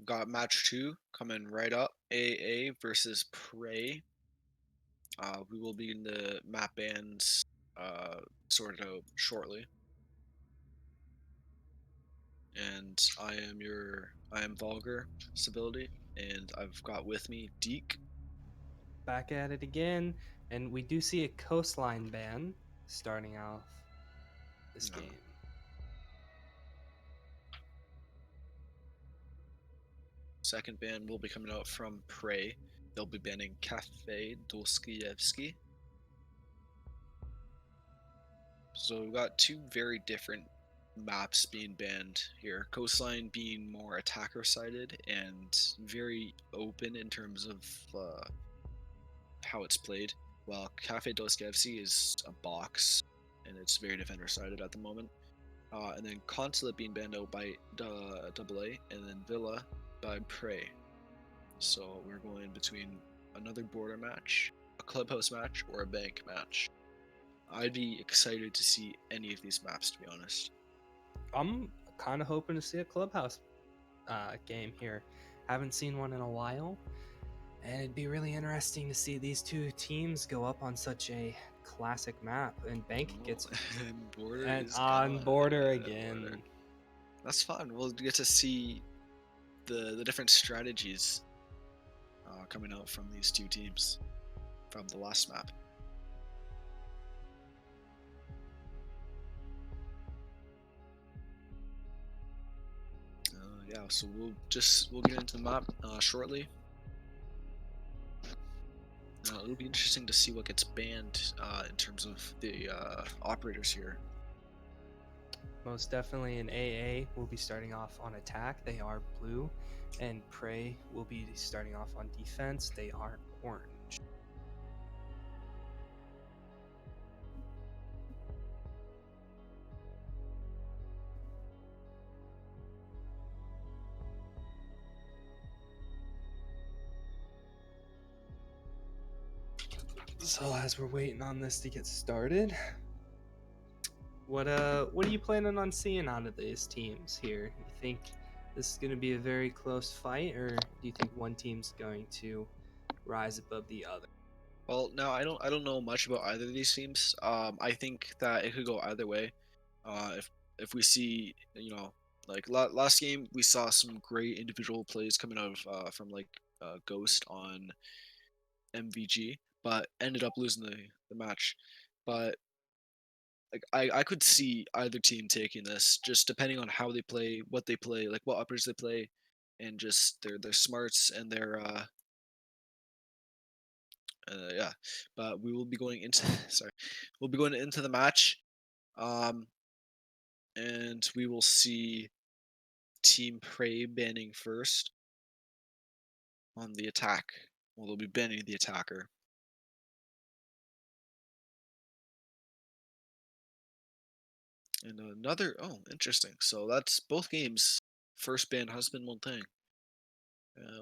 Got match 2 coming right up. AA versus Prey. We will be in the map bans sorted out shortly. And I am Vulgar Stability, and I've got with me Deke. Back at it again, and we do see a coastline ban starting off this No. game. Second ban will be coming out from Prey. They'll be banning Cafe Dostoevsky. So we've got two very different maps being banned here. Coastline being more attacker sided and very open in terms of how it's played, while Cafe Dostoevsky is a box and it's very defender sided at the moment. And then Consulate being banned out by AA, and then Villa by Prey. So we're going between another border match, a clubhouse match, or a bank match. I'd be excited to see any of these maps, to be honest. I'm kind of hoping to see a clubhouse game here. Haven't seen one in a while, and it'd be really interesting to see these two teams go up on such a classic map. And Bank gets and border and is on gone. border Yeah, again. border. That's fun. We'll get to see the different strategies coming out from these two teams from the last map. Yeah, so we'll get into the map shortly. It'll be interesting to see what gets banned in terms of the operators here. Most definitely in AA will be starting off on attack. They are blue, and Prey will be starting off on defense. They are orange. So as we're waiting on this to get started, what are you planning on seeing out of these teams here? You think this is going to be a very close fight, or do you think one team's going to rise above the other? Well, now I don't know much about either of these teams. I think that it could go either way. If we see, like last game we saw some great individual plays coming out of from like Ghost on MVG, but ended up losing the match. But like I could see either team taking this, just depending on how they play, what they play, like what uppers they play, and just their smarts and their yeah. But we will be going into sorry, we'll be going into the match, um, and we will see Team Prey banning first on the attack. Well, they'll be banning the attacker. And interesting. So that's both games. First ban husband Montaigne.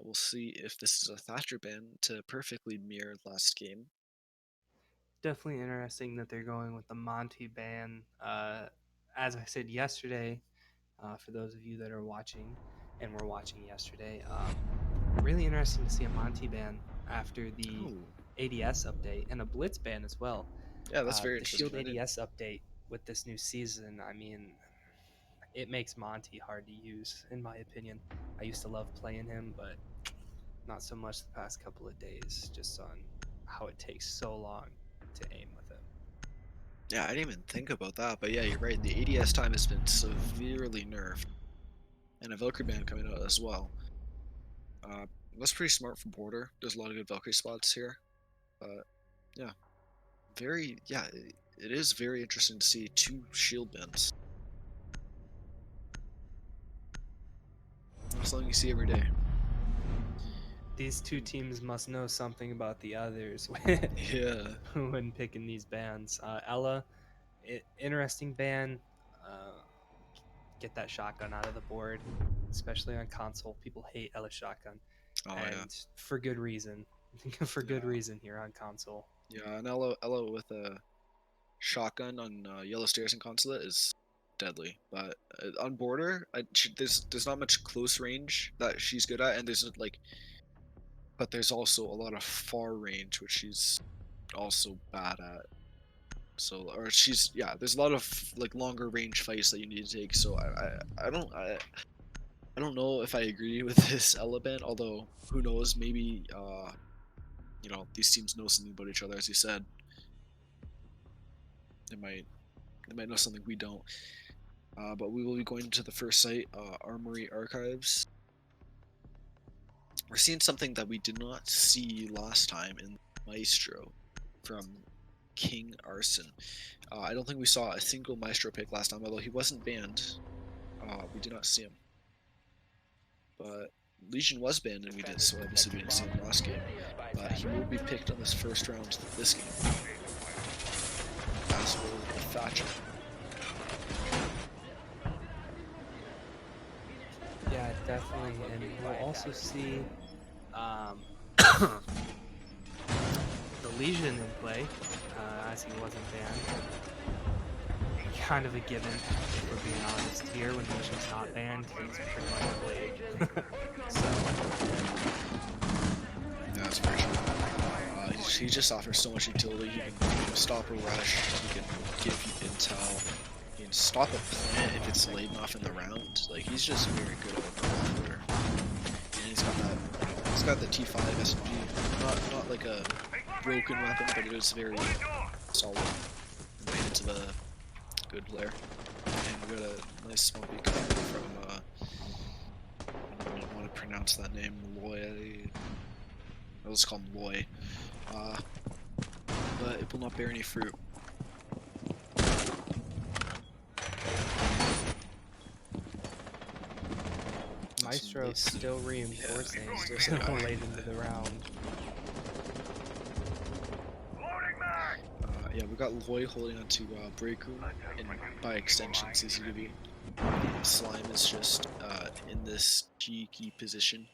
We'll see if this is a Thatcher ban to perfectly mirror last game. Definitely interesting that they're going with the Monty ban. As I said yesterday, for those of you that are watching and were watching yesterday, really interesting to see a Monty ban after the Oh, ADS update and a Blitz ban as well. yeah, that's very The interesting. Shield ADS update with this new season, I mean, it makes Monty hard to use, in my opinion. I used to love playing him, but not so much the past couple of days, just on how it takes so long to aim with him. Yeah, I didn't even think about that, but yeah, you're right. The ADS time has been severely nerfed, and a Valkyrie ban coming out as well. That's pretty smart for border. There's a lot of good Valkyrie spots here, but yeah, it is very interesting to see two shield bans. Not something you see every day. These two teams must know something about the others Yeah. when picking these bans. Ella, interesting ban. Uh, get that shotgun out of the board, especially on console. People hate Ella's shotgun, Oh yeah. and for good reason. For good Yeah. reason here on console. Yeah, and Ella with a shotgun on Yellow Stairs and Consulate is deadly. But on border, there's not much close range that she's good at, and but there's also a lot of far range which she's also bad at. So, or there's a lot of like longer range fights that you need to take. So I don't know if I agree with this element, although who knows, maybe these teams know something about each other, as you said. They might know something we don't. But we will be going to the first site, Armory Archives. We're seeing something that we did not see last time in Maestro from King Arson. I don't think we saw a single Maestro pick last time, although he wasn't banned. We did not see him. But Legion was banned and we did, so obviously we didn't see him last game. But he will be picked on this first round of this game. As will Thatcher. Yeah, definitely, and we'll also see the Legion in play, as he wasn't banned. Kind of a given, if we're being honest here. When Legion's not banned, he's pretty much played. So Yeah, that's very true. He just offers so much utility. He can stop a rush, he can give you intel, he can stop a plant if it's laden off in the round. Like, he's just very good at what they're. And he's got the T5 SMG. Not like a broken weapon, but it is very solid. Made it to the good player. And we got a nice small beat coming from I don't want to pronounce that name, Loy. Let's call him Loy. But it will not bear any fruit. Maestro still reinforcing, still late into the round. Yeah, we got Loy holding onto Break Room, and by extension CCTV. Slime is just in this cheeky position,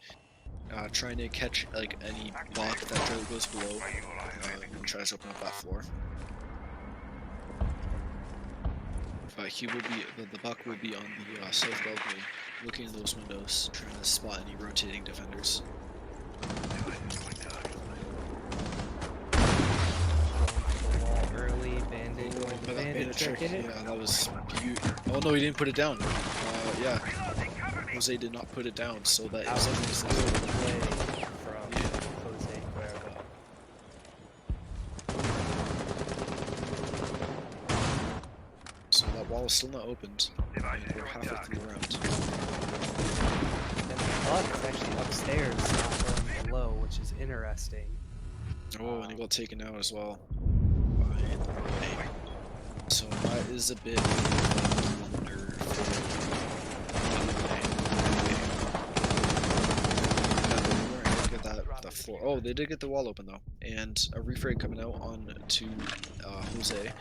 trying to catch like any block that goes below, and tries to open up that floor. But he will be, the Buck will be on the south balcony, looking in those windows, trying to spot any rotating defenders. Early bandit going to bandit trick in it. Yeah, that was beautiful. Oh no, he didn't put it down. Yeah, Jose did not put it down, so that is a good play from Jose Cuervo. So that wall is still not opened, and we're halfway through the round. And the Buck is actually upstairs, not going below, which is interesting. Oh, and he got taken out as well. So that is a bit of a blunder for that floor. Oh, they did get the wall open though, and a refrain coming out on to Jose.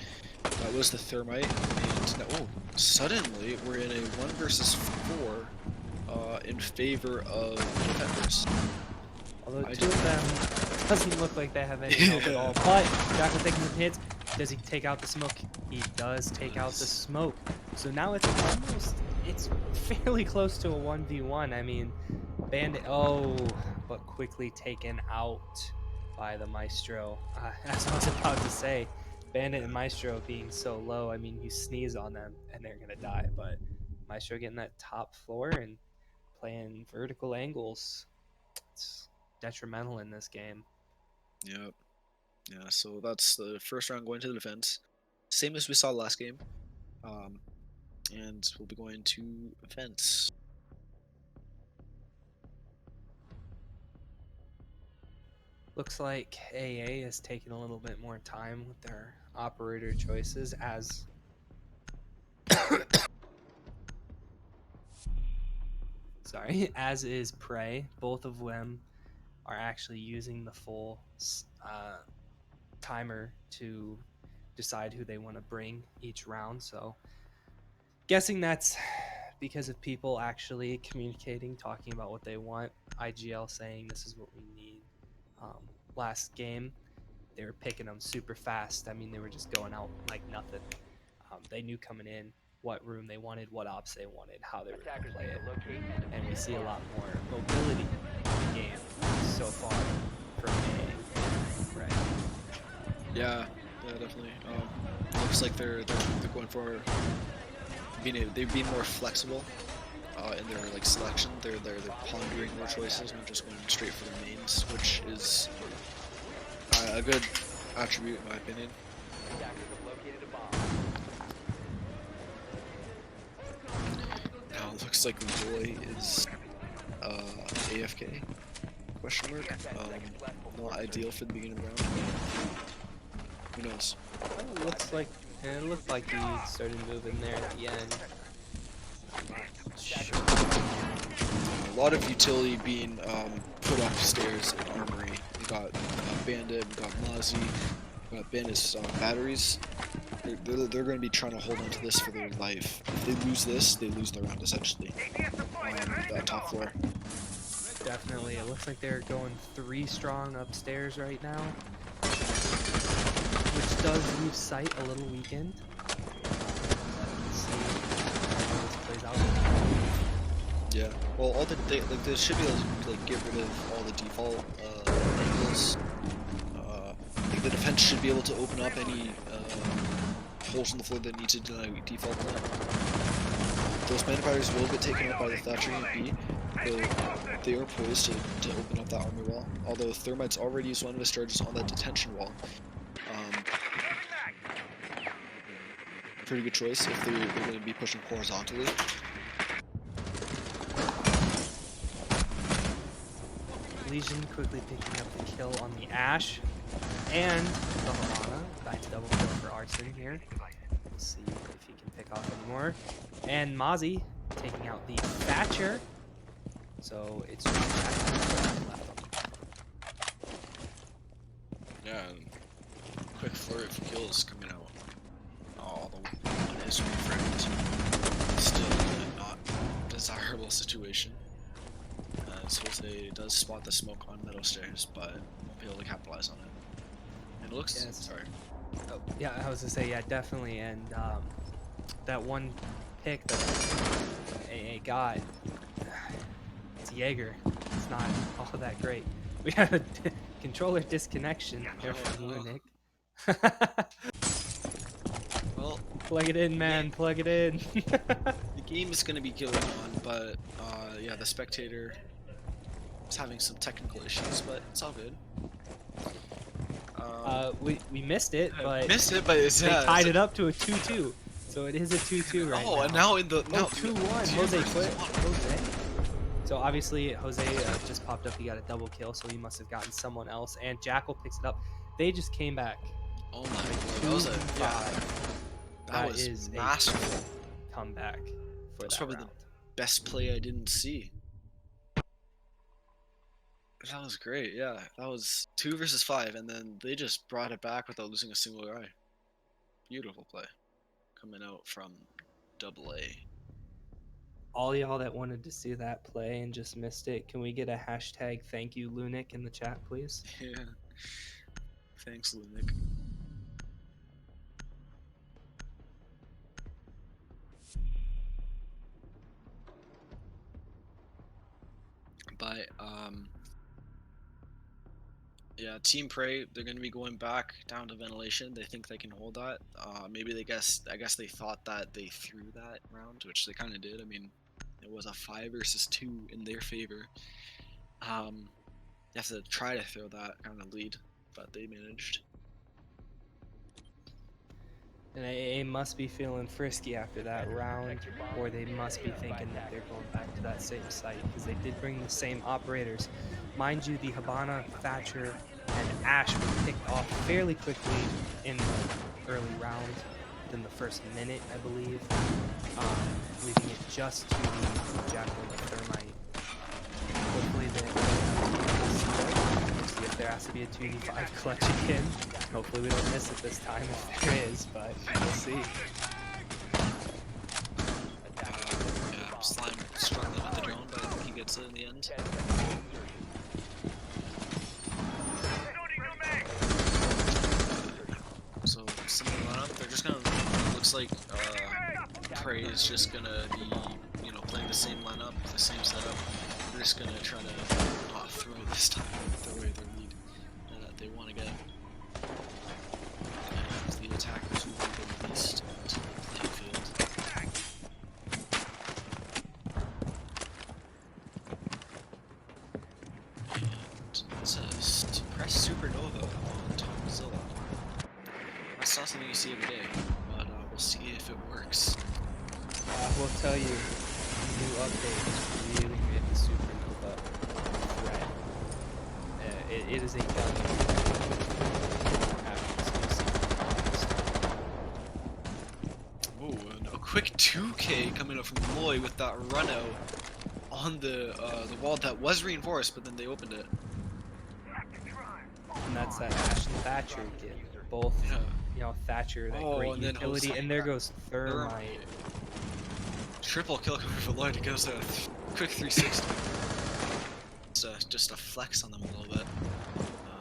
That was the thermite, and now, oh, suddenly we're in a 1 versus 4 in favor of defenders. Although two of them doesn't look like they have any help at all. But Jackal taking some hits. Does he take out the smoke? He does take out the smoke. So now it's fairly close to a 1v1. I mean, Bandit, but quickly taken out by the Maestro. As I was about to say, Bandit and Maestro being so low, I mean, you sneeze on them and they're gonna die. But Maestro getting that top floor and playing vertical angles, it's detrimental in this game. Yep. Yeah, so that's the first round going to the defense. Same as we saw last game. And we'll be going to offense. Looks like AA is taking a little bit more time with their operator choices, as as is Prey. Both of them are actually using the full timer to decide who they want to bring each round. So guessing that's because of people actually communicating, talking about what they want. IGL saying this is what we need. Last game, they were picking them super fast. I mean, they were just going out like nothing. They knew coming in what room they wanted, what ops they wanted, how they were going to Attackers play need it. to locate and And we defuse see a the lot bomb. more mobility in the game so far from A. Right. Yeah, yeah, definitely. Looks like they're going for they're being more flexible in their like selection. They're pondering their choices, not just going straight for their mains, which is a good attribute in my opinion. Attackers have located a bomb. Now it looks like the boy is AFK? Question mark. 10 seconds left before Not ideal for the beginning of the round. Who knows? It looked like he started moving there at the end. I'm not sure. A lot of utility being put upstairs in Armory. We got Bandit, we got Mozzie, we got Bandit's batteries. They're going to be trying to hold on to this for their life. If they lose this, they lose the round essentially. That top floor. Definitely. It looks like they're going 3 strong upstairs right now, which does leave sight a little weakened. Let's see how this plays out. Yeah. Well, all they should be able to like get rid of all the default angles. I think the defense should be able to open up any holes in the floor that need to deny default plant. Those mana batteries will get taken up by the Thatcher and B. They are poised to open up that armor wall. Although Thermite's already used one of his charges on that detention wall. Pretty good choice if they're going to be pushing horizontally. Legion quickly picking up the kill on the Ash and the Harana. Back to double kill for Arson here. We'll see if he can pick off any more. And Mozzie taking out the Thatcher. So it's just left. Yeah, and quick flurry of kills coming out. Oh, the one is reframed. Still a not desirable situation. So Jose does spot the smoke on middle stairs, but won't be able to capitalize on it. And it looks. Yes. Sorry. Oh, yeah, I was gonna say, yeah, definitely. And that one pick that AA got, it's Jaeger. It's not all that great. We have a controller disconnection there from Lunik. Well, Plug it in, man. Plug it in. the game is going to be going on, but yeah, the spectator is having some technical issues, but it's all good. We missed it, but Missed it, but it's they tied it up to a 2-2. So it is a 2-2 right now. Oh, and now in the Oh, 2-1. Jose quit. one. Jose. So obviously Jose just popped up. He got a double kill, so he must have gotten someone else. And Jackal picks it up. They just came back. Oh my god, that was a 2-5. that was is a masterful. comeback for That's that probably round. the best play I didn't see. That was great, yeah. That was 2 versus 5, and then they just brought it back without losing a single guy. Beautiful play. Coming out from AA. All y'all that wanted to see that play and just missed it, can we get a hashtag thank you Lunik in the chat, please? Yeah. Thanks, Lunik. But yeah, Team Prey, they're going to be going back down to ventilation. They think they can hold that. Maybe I guess they thought that they threw that round, which they kind of did. I mean, it was a 5 versus 2 in their favor. You have to try to throw that kind of lead, but they managed. And they must be feeling frisky after that round, or they must be thinking that they're going back to that same site, because they did bring the same operators. Mind you, the Habana, Thatcher, and Ash were picked off fairly quickly in the early round, within the first minute, I believe, leaving it just to the Jackal and the Thermite. Hopefully see if there has to be a 2v5 clutch again. Hopefully we don't miss it this time if there is, but we'll see. Yeah, Slime struggling with the drone, but I think he gets it in the end. So similar lineup, they're just gonna looks like Prey is just gonna be, playing the same lineup, the same setup. We're just gonna try to not throw this time, throw away their lead that they want to get. And the attackers who will go least to the playing field. And it's a suppressed supernova on Tomzilla. That's not something you see every day, but we'll see if it works. I will tell you, the new update has really made the supernova threat. It is a Oh, and a quick 2K coming up from Loy with that run out on the wall that was reinforced, but then they opened it. And that's that Ash and Thatcher get both. Yeah. Thatcher, that Oh, great and then utility, and there goes Thermite. Triple kill coming from Lloyd. It goes a quick 360. It's just a flex on them a little bit.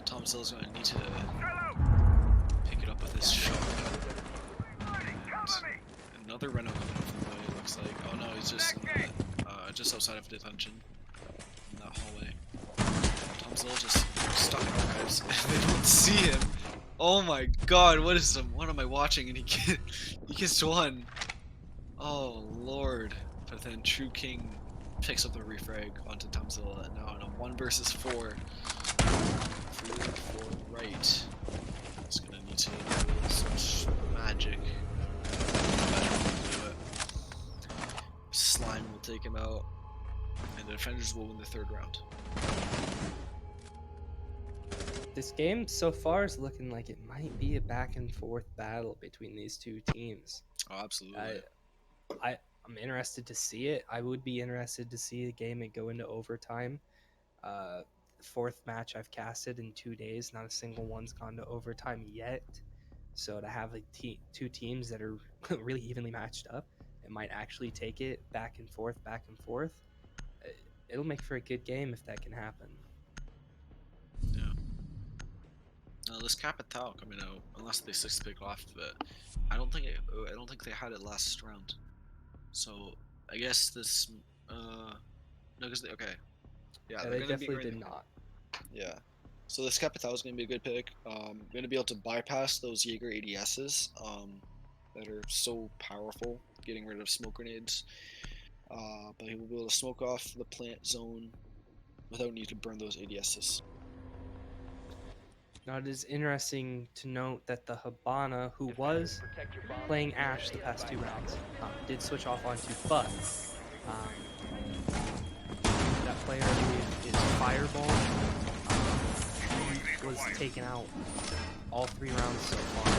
Tomzilla's going to need to pick it up with his shotgun. And another Reno coming up from Lloyd, it looks like. Oh no, he's just outside of detention in that hallway. Tomzilla just stuck in archives and they don't see him. Oh my god, what am I watching? And he gets one. Oh lord. But then True King picks up the refrag onto Tomzilla, and now in a 1 versus 4. 3 for right. He's gonna need to do such magic. Do it. Slime will take him out, and the defenders will win the 3rd round. This game so far is looking like it might be a back and forth battle between these two teams. Oh, absolutely. I'm interested to see it. I would be interested to see the game and go into overtime. The 4th match I've casted in 2 days, not a single one's gone to overtime yet. So to have like two teams that are really evenly matched up, it might actually take it back and forth. It'll make for a good game if that can happen. Yeah. This Capital coming out, unless they 6-pick off of it, I don't think they had it last round. So I guess this no, because okay, yeah, Yeah, they're they gonna be definitely did not. Yeah. So this Capital is gonna be a good pick. Gonna be able to bypass those Jaeger ADSs that are so powerful, getting rid of smoke grenades. But he will be able to smoke off the plant zone without need to burn those ADSs. Now it is interesting to note that the Habana, who was playing Ash the past 2 rounds, did switch off onto Butt. That player, I believe, is Fireball. He was taken out all 3 rounds so far,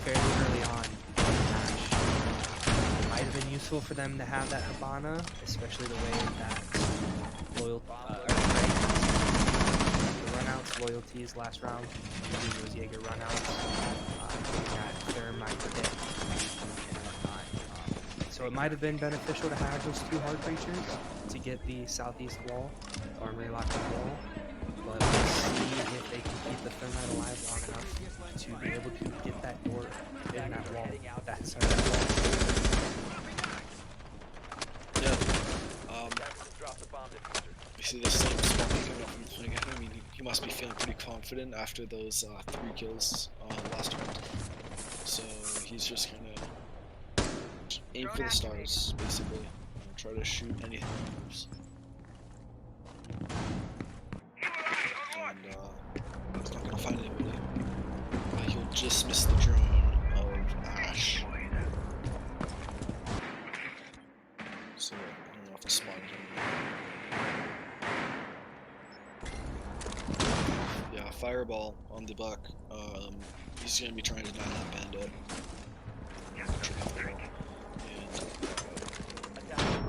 fairly early on. Ash. It might have been useful for them to have that Habana, especially the way that loyalties last round, using those Jaeger runouts, that Thermite hit and whatnot. So it might have been beneficial to have those 2 hard creatures to get the southeast wall, or relock the wall, but we'll see if they can keep the Thermite alive long enough to be able to get that door in that wall, that side of that wall. Yeah. You see the same spot coming up from playing him. I mean, he must be feeling pretty confident after those 3 kills last round. So he's just gonna aim for the stars, basically. And try to shoot anything that moves. And he's not gonna find anybody. He'll just miss the drone of Ash. So I don't know if the spot him. Yeah, Fireball on the Buck. He's gonna be trying to deny that bandit.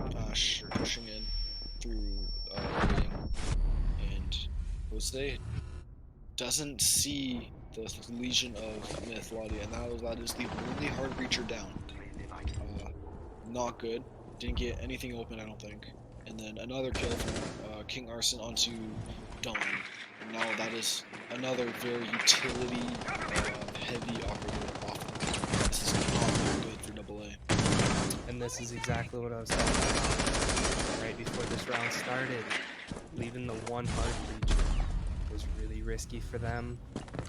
And Ash pushing in through waiting. And Jose doesn't see the Legion of Myth Ladia, and that is the only hard breacher down. Not good. Didn't get anything open, I don't think. And then another kill from King Arson onto Dawn. And now that is another very utility heavy operator off. This is not very good for AA. And this is exactly what I was talking about right before this round started. Leaving the one hard breach was really risky for them,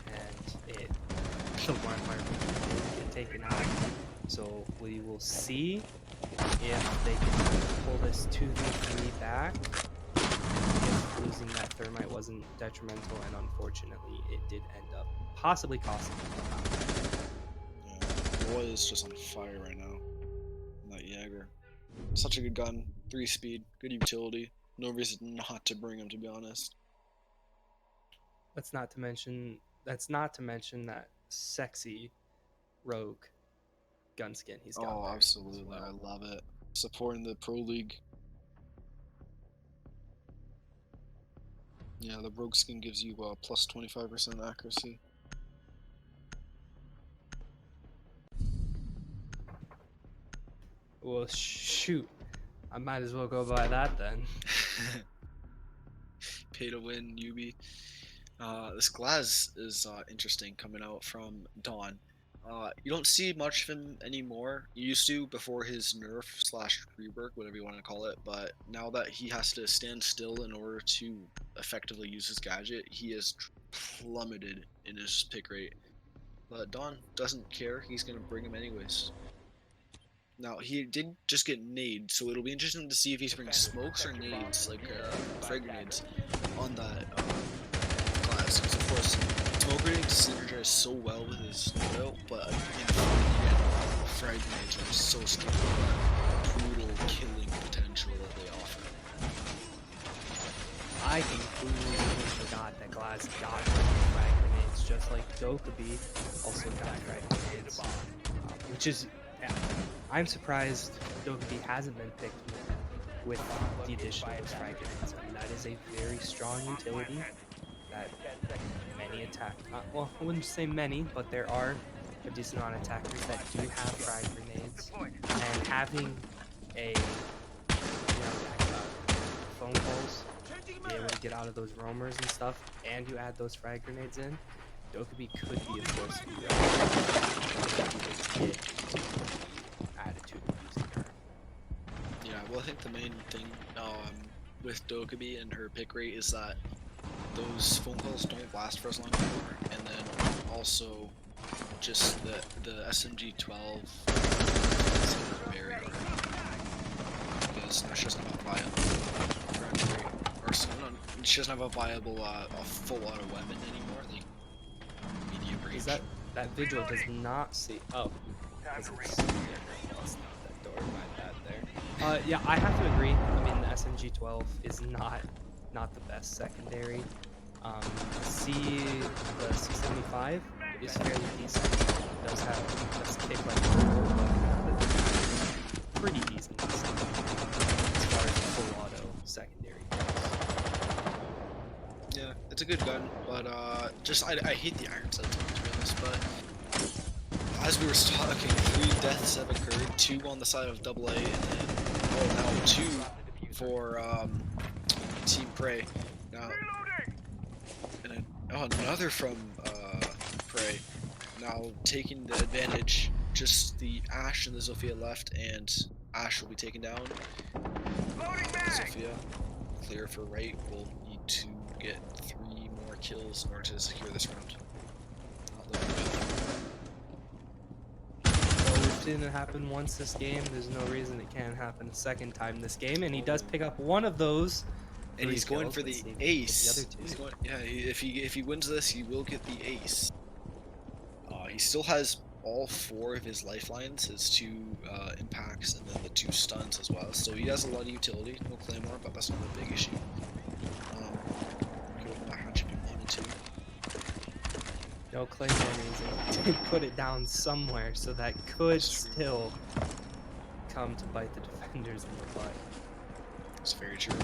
and the one hard breach did get taken out. So we will see if they can pull this 2v3 back. If losing that thermite wasn't detrimental, and unfortunately it did end up possibly costing them. Yeah, Roy is just on fire right now. That Jaeger. Such a good gun. 3 speed, good utility. No reason not to bring him, to be honest. That's not to mention that sexy rogue gun skin he's got. Oh, there as absolutely. well. I love it. Supporting the Pro League. Yeah, the rogue skin gives you plus 25% accuracy. Well, shoot. I might as well go by that then. Pay to win, Yubi. This Glaz is interesting coming out from Dawn. You don't see much of him anymore. You used to before his nerf / rework, whatever you want to call it, but now that he has to stand still in order to effectively use his gadget, he has plummeted in his pick rate. But Dawn doesn't care, he's going to bring him anyways. Now, he did just get nade, so it'll be interesting to see if he's bringing smokes or nades, like frag grenades, on that class. Because, of course, smoke grenades synergize so well with his oil, but again, frag grenades are so strong with that brutal killing potential that they offer. I completely forgot that Glass got frag grenades, just like Dokkaebi also got frag grenades, which is, yeah, I'm surprised Dokkaebi hasn't been picked with the addition of those frag grenades. I mean, that is a very strong utility that many attack. Well, I wouldn't say many, but there are a decent amount of attackers that do have frag grenades, and having a phone calls, be able to get out of those roamers and stuff, and you add those frag grenades in, Dokkaebi could be a force to be reckoned with. Attitude of using her. Yeah, well, I think the main thing with Dokkaebi and her pick rate is that those phone calls don't last for as long anymore, and then also just the SMG-12 is very hard because she doesn't have a viable she doesn't have a viable a full auto weapon anymore. Like medium range. Is that vigil does not see? Oh, because it's not that door. My bad there. Yeah, I have to agree. I mean, the SMG-12 is not the best secondary. The C75 is fairly decent. It does kick like a roll, but pretty decent as far as full auto secondary goes. Yeah, it's a good gun, but just I hate the iron sights, to be honest. But as we were talking, 3 deaths have occurred, 2 on the side of AA, and then now 2 for Team Prey. Now, and then, another from Prey. Now taking the advantage, just the Ashe and the Zofia left, and Ashe will be taken down. Zofia clear for right. We'll need to get 3 more kills in order to secure this round. Well, we've seen it happen once this game. There's no reason it can't happen a second time this game, and he does pick up one of those. And he's going for the ace. The other 2. He's going, yeah, if he wins this, he will get the ace. He still has all 4 of his lifelines, his 2 impacts, and then the 2 stuns as well. So he has a lot of utility. No claymore, but that's not a big issue. Go with my hatch if you wanted to. No claymore means he did put it down somewhere, so that could still come to bite the defenders in the butt. It's very true.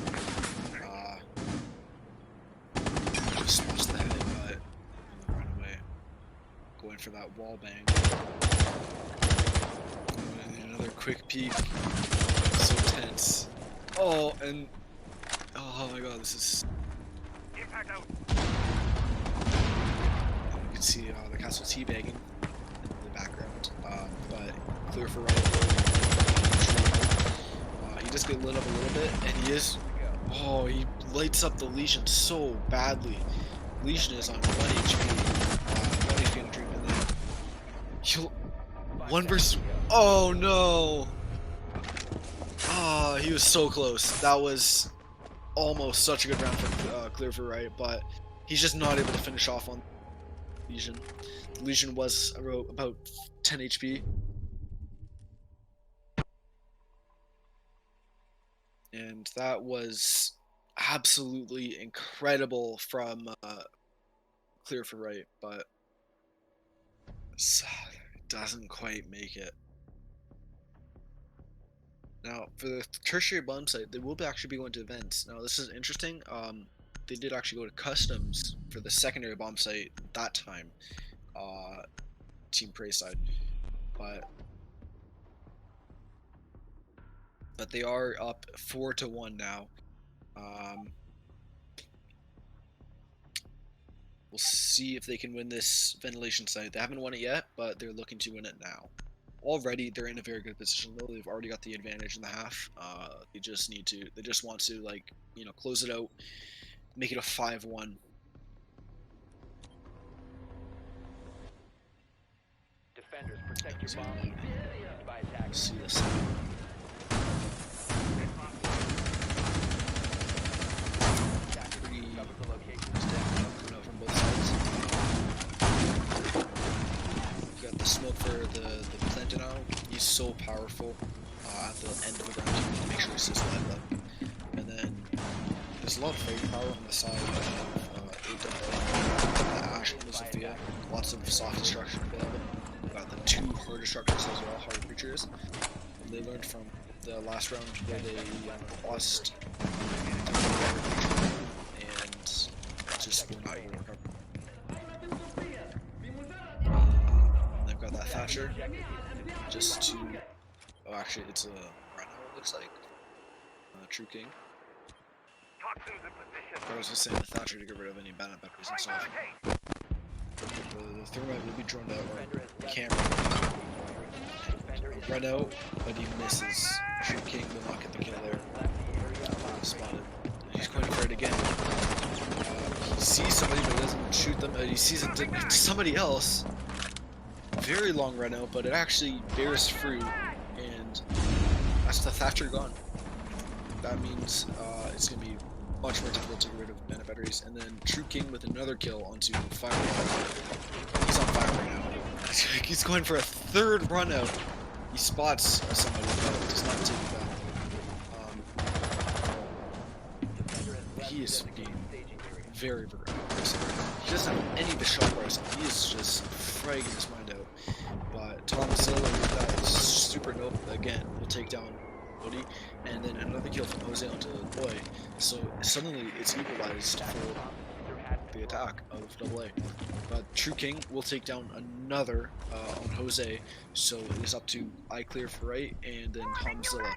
Just lost the head, but run away. Going for that wall bang. And another quick peek. So tense. Oh, and oh my god, this is. Impact out. And you can see the castle teabagging in the background. But clear for right. he just get lit up a little bit, and he is. Oh, he lights up the Legion so badly. Legion is on 1 HP. 1 HP and a dream, and then he'll 1 versus. Oh no! Ah, he was so close. That was almost such a good round for clear for right, but he's just not able to finish off on Legion. Legion was about 10 HP. And that was absolutely incredible from clear for right, but doesn't quite make it. Now, for the tertiary bomb site, they will actually be going to events. Now, this is interesting. They did actually go to customs for the secondary bomb site that time, Team Prey side, but they are up 4-1 now. We'll see if they can win this ventilation site. They haven't won it yet, but they're looking to win it now. Already, they're in a very good position though. They've already got the advantage in the half. They just want to, like, you know, close it out, make it a 5-1. Defenders, protect your bomb. By attack. See this. Cover the location. Coming out from both sides. You got the smoke for the plant now. He's so powerful at the end of the ground to make sure he stays alive up. And then there's a lot of fighting power on the side of Ash and Sophia. Lots of soft destruction available. We've got the 2 hard destructors as well, hard creatures. And they learned from the last round where they lost and just were not able to recover. And they've got that Thatcher just to. Oh, actually, it's a Rhino, it looks like. True King. But I was just saying the Thatcher to get rid of any bandit batteries and stuff. The thermite will be droned out, or can't run out, but he misses. True King will not get the kill there. Spotted. He's going for it again. He sees somebody but doesn't shoot them. He sees somebody else. Very long run out, but it actually bears fruit, and that's the Thatcher gone. That means it's going to be much more difficult to get rid of mana batteries. And then True King with another kill onto Fire. He's on fire right now. He's going for a 3rd run out. He spots somebody, but does not take it back. He is being very aggressive. He doesn't have any of the shot bars. He is just fragging his mind out. But Tom Zilla with that supernova again will take down Bodhi, and then another kill from Jose onto Boy. So suddenly it's equalized for the attack of AA. But True King will take down another on Jose, so it is up to I clear for right, and then Tom Zilla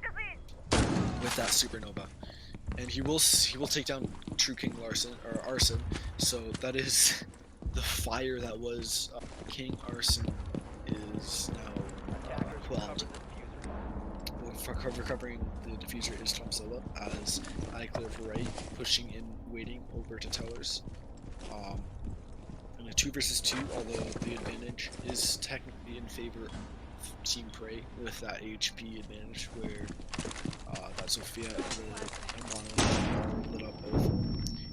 with that supernova. And he will take down True King Arson. So that is the fire that was King Arson is now quelled. Recovering the diffuser is Tom Zilla as I clear for right, pushing in, waiting over to towers. In a 2 versus 2, although the advantage is technically in favor of Team Prey with that HP advantage, where that Sophia and Mono are lit up both.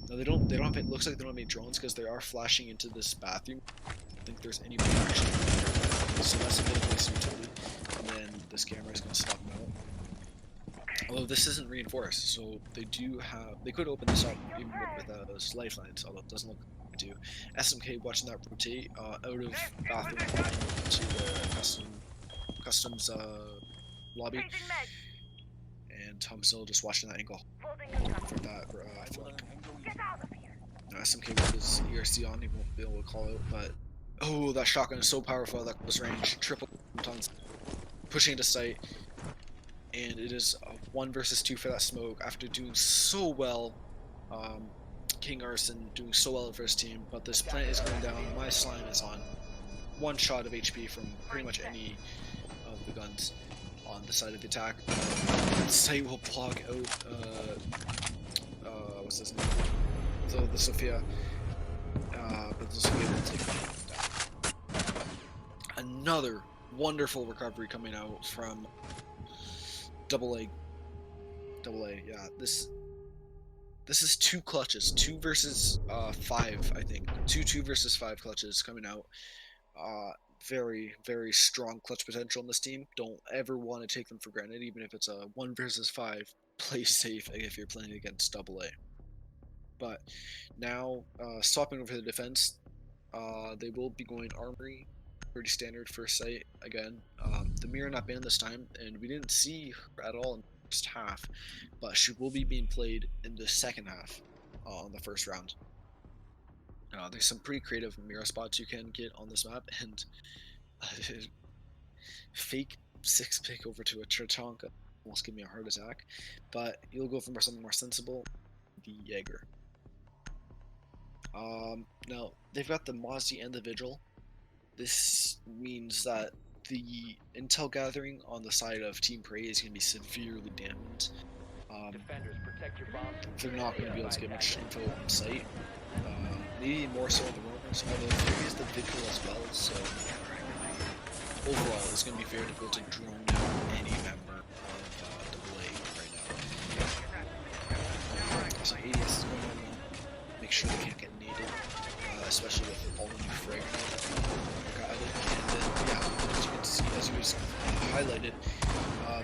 Now they don't have. It looks like they don't have any drones because they are flashing into this bathroom. I don't think there's any more action there, so that's a bit of waste utility. And then this camera is going to stop them out. Although this isn't reinforced, so they could open this up even with those lifelines, although it doesn't look like they do. SMK watching that rotate out of bathroom to the customs lobby, and Tom Zilla just watching that angle for that flank. SMK with his ERC on, he won't be able to call out, but oh, that shotgun is so powerful, that close range, triple tons, pushing into sight. And it is a 1 versus 2 for that smoke after doing so well. King Arson doing so well for his team, but this plant is going down. My slime is on 1 shot of HP from pretty much any of the guns on the side of the attack. site will block out what's his name? The Sophia. But the Sophia will take that down. Another wonderful recovery coming out from double A. Yeah, this is 2 clutches, 2 versus 5, I think. 2 versus 5 clutches coming out. Very, very strong clutch potential in this team. Don't ever want to take them for granted, even if it's a 1 versus 5. Play safe if you're playing against double A. But now, swapping over to the defense, they will be going Armory. Pretty standard first sight again. The mirror not banned this time, and we didn't see her at all in the first half, but she will be being played in the second half on the first round. There's some pretty creative mirror spots you can get on this map, and fake 6 pick over to a Trachanka almost give me a heart attack, but you'll go for something more sensible, the Jaeger. Now, they've got the Mozzie and the Vigil. This means that the intel gathering on the side of Team Prey is going to be severely damaged. Defenders, protect your bombs. They're not going to be able to get much info on site. Maybe more so on the roamers, although there is the Vigil as well, so overall it's going to be very difficult to drone out any member of AA right now. So ADS is going to make sure they can't get naded, especially with all the new fragments that got added. And then, yeah, as you can see, as you was highlighted,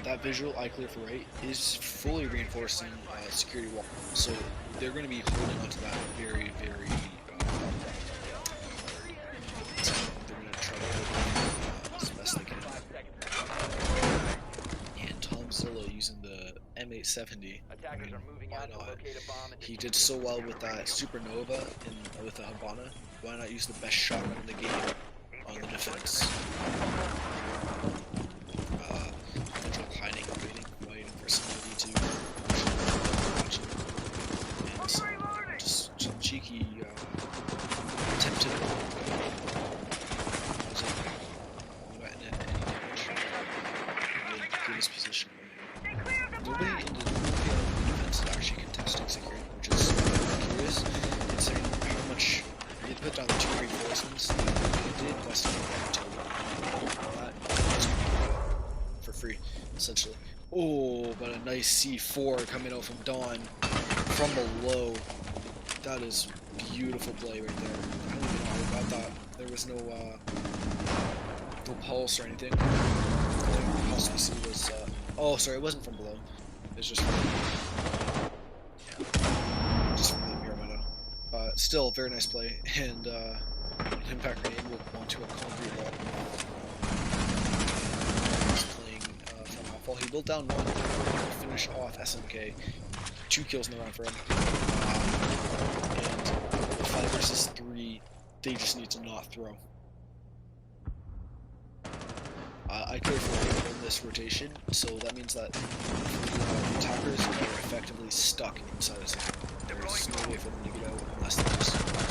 that visual eye clear for right is fully reinforcing security wall. So they're going to be holding onto that very, very so they're going to try to hold it as best they can. And Tom Zilla using the M870. Attackers are moving out to locate a bomb and He did so well with that Supernova with the Habana. Why not use the best shotgun in the game on the defense? Vigil hiding, waiting for somebody to watch it. And some cheeky attempted get his position right. Nobody in the defense is actually contesting security, which is curious considering how much they put down the 2 reinforcements they did less than that for free, essentially. Oh, but a nice C4 coming out from Dawn from below. That is beautiful play right there. I don't even know how I got that. There was no pulse or anything. The pulse we see was oh, sorry, it wasn't from below. It was just from the mirror window. But still, very nice play, and an impact grenade will go onto a concrete wall. He's playing from Outfall. He will down 1, finish off SMK. 2 kills in the round for him. And 5 versus 3, they just need to not throw. I clear for in this rotation, so that means that the attackers are effectively stuck inside a second. There's no way for them to get out unless they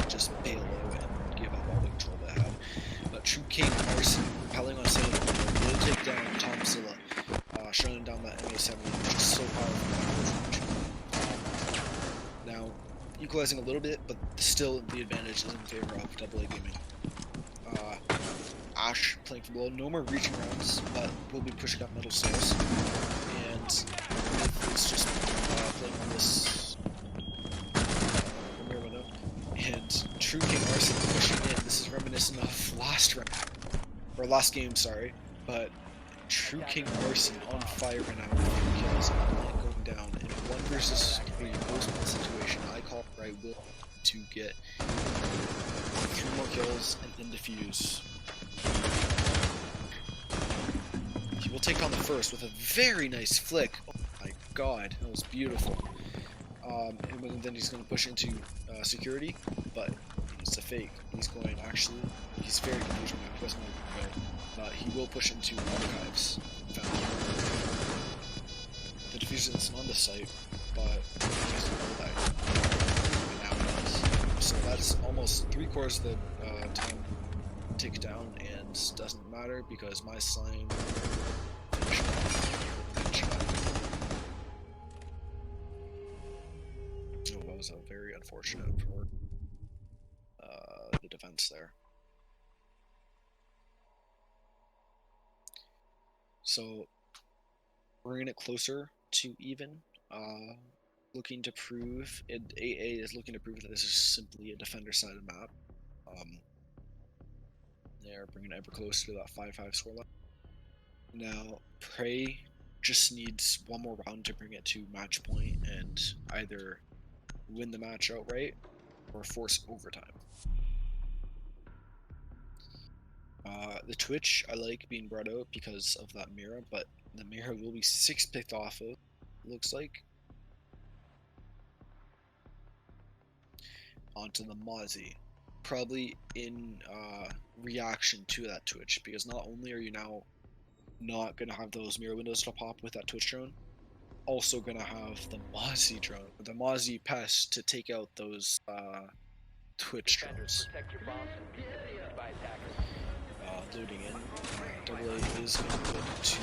just bail out and give up all the control they have. But True King Arson repelling on Sailor will take down Tom Zilla, shutting down that MA7, which is so powerful. Now, equalizing a little bit, but still the advantage is in favor of AA Gaming. Ash playing from below, no more reaching rounds, but we'll be pushing up metal cells, and it's just playing on this mirror window, and True King Arson pushing in. This is reminiscent of last game, sorry, but True King Arson on fire right now with 3 kills and going down in 1 versus 3 post-one situation. I call right will to get 3 more kills and then defuse. He will take on the first with a very nice flick. Oh my god, that was beautiful. And then he's going to push into security, but it's a fake. He's going he's very confused now. He doesn't know where to go. But he will push into archives. The diffuser isn't on the site, but he doesn't know that. And now he does. So that's almost 3/4 of the time tick down, and doesn't matter because my slime finished off. very unfortunate for the defense there. So bringing it closer to even, looking to prove it. AA is looking to prove that this is simply a defender-sided map. They're bringing it ever closer to that 5-5 scoreline. Now, Prey just needs one more round to bring it to match point and either win the match outright or force overtime. The Twitch I like being brought out because of that mirror, but the mirror will be 6 picked off of, looks like. Onto the Mozzie, probably in reaction to that Twitch, because not only are you now not going to have those mirror windows to pop with that Twitch drone, also going to have the Mozzie drone, the Mozzie pest to take out those Twitch drones. Protect your bombs from being defused by attackers. Loading in. AA is going to look to.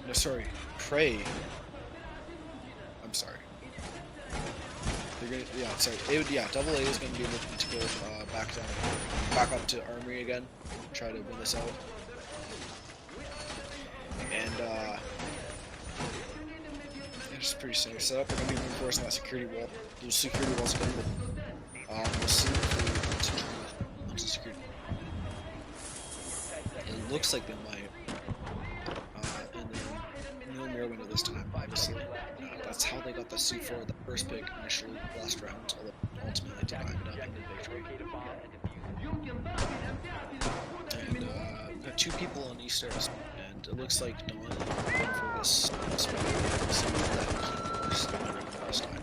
No, sorry. Prey. I'm sorry. They're gonna. Yeah, sorry. AA is going to be looking to go back up to Armory again, try to win this out. And it's pretty safe setup. They're going to be reinforcing that security wall. Those security walls are going to. We'll see if they want to turn it onto security. It looks like they might. And then no mirror window this time, obviously. That's how they got the C4, the first pick initially last round, although ultimately did not end up in the victory. And we've got 2 people on East Stairs, and it looks like Dawn is going for this spot. This time.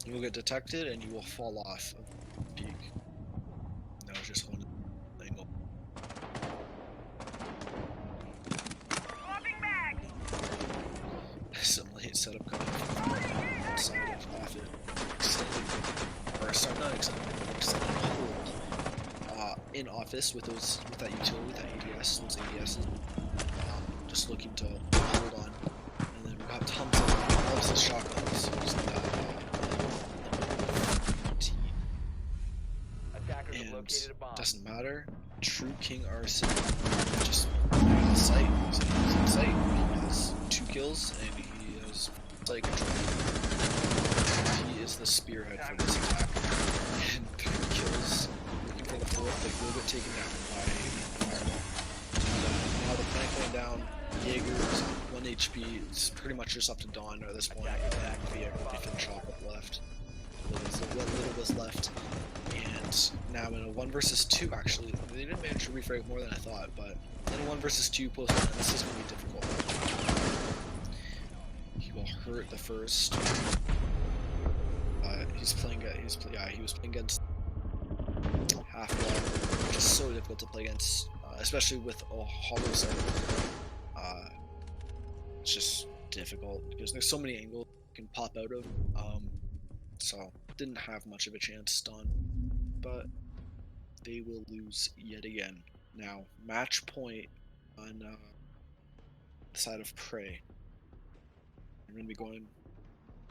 You will get detected and you will fall off of the peak. That was just one angle. Some late setup coming from the side of off it. Extended, or sorry, not extended, extended hold in office with that utility, that ADS, those ADSs. Just looking to hold on. And then we got Thompson, loves his shotguns, using that. And doesn't matter. True King Arson just in sight. He's in sight. He has 2 kills and he has sight control. He is the spearhead for this attack. And 3 kills. Looking for the 4th, they will get taken down by Fireball. And, now the plank going down. Jaeger's 1 HP. It's pretty much just up to Dawn at this point. And Via will be finished off up left. What little was left. And now in a 1 versus 2, actually, they didn't manage to refrag more than I thought, but in a 1 versus 2 post, this is going to be difficult. He will hurt the first. He was playing against half wall, which is so difficult to play against, especially with a hollow set. It's just difficult because there's so many angles you can pop out of. So didn't have much of a chance, Dawn. But they will lose yet again. Now, match point on the side of Prey. We're going to be going.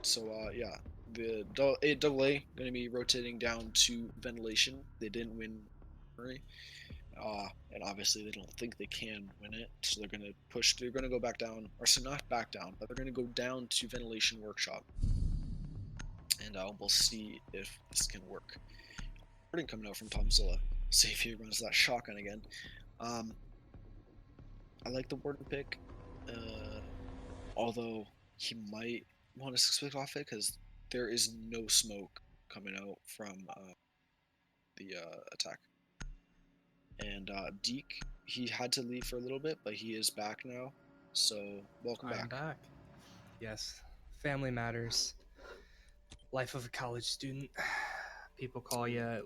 So, yeah, the AA going to be rotating down to Ventilation. They didn't win Murray. And obviously they don't think they can win it, so they're going to push. They're going to go back down, or so not back down, but they're going to go down to Ventilation Workshop. And we'll see if this can work. Recording coming out from Tomzilla. See if he runs that shotgun again. I like the Warden pick, although he might want to 6-pick off it because there is no smoke coming out from the attack. And Deke, he had to leave for a little bit, but he is back now. So welcome back. I'm back. Yes, family matters. Life of a college student. People call you at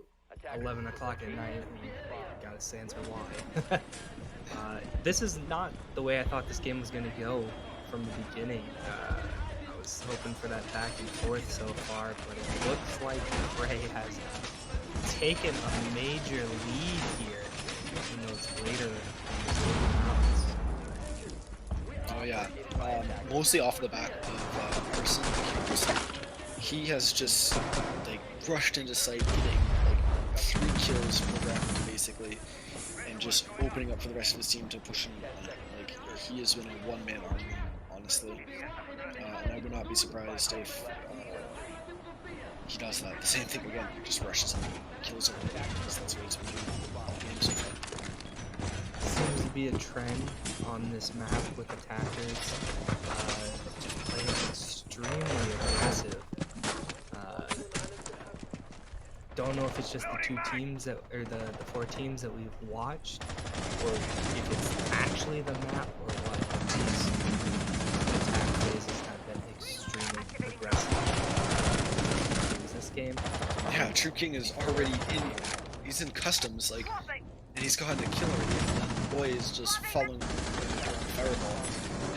11 o'clock at night and you gotta answer why. This is not the way I thought this game was gonna go from the beginning. I was hoping for that back and forth so far, but it looks like Prey has taken a major lead here in those later rounds. Oh Oh yeah, mostly off the back of person. He has just like rushed into sight, getting like 3 kills per round basically, and just opening up for the rest of his team to push him. Like he has been a one-man army, honestly, and I would not be surprised if he does that. The same thing again, just rushes him, kills him. That's what he's been doing all game so far. Seems to be a trend on this map with attackers just playing extremely aggressive. Don't know if it's just the 2 teams that, or the 4 teams that we've watched, or if it's actually the map or what. These attack phases have been extremely aggressive. This game. Yeah, True King is already in. He's in customs, like, and he's gotten a kill already. And the boy is just following Fireball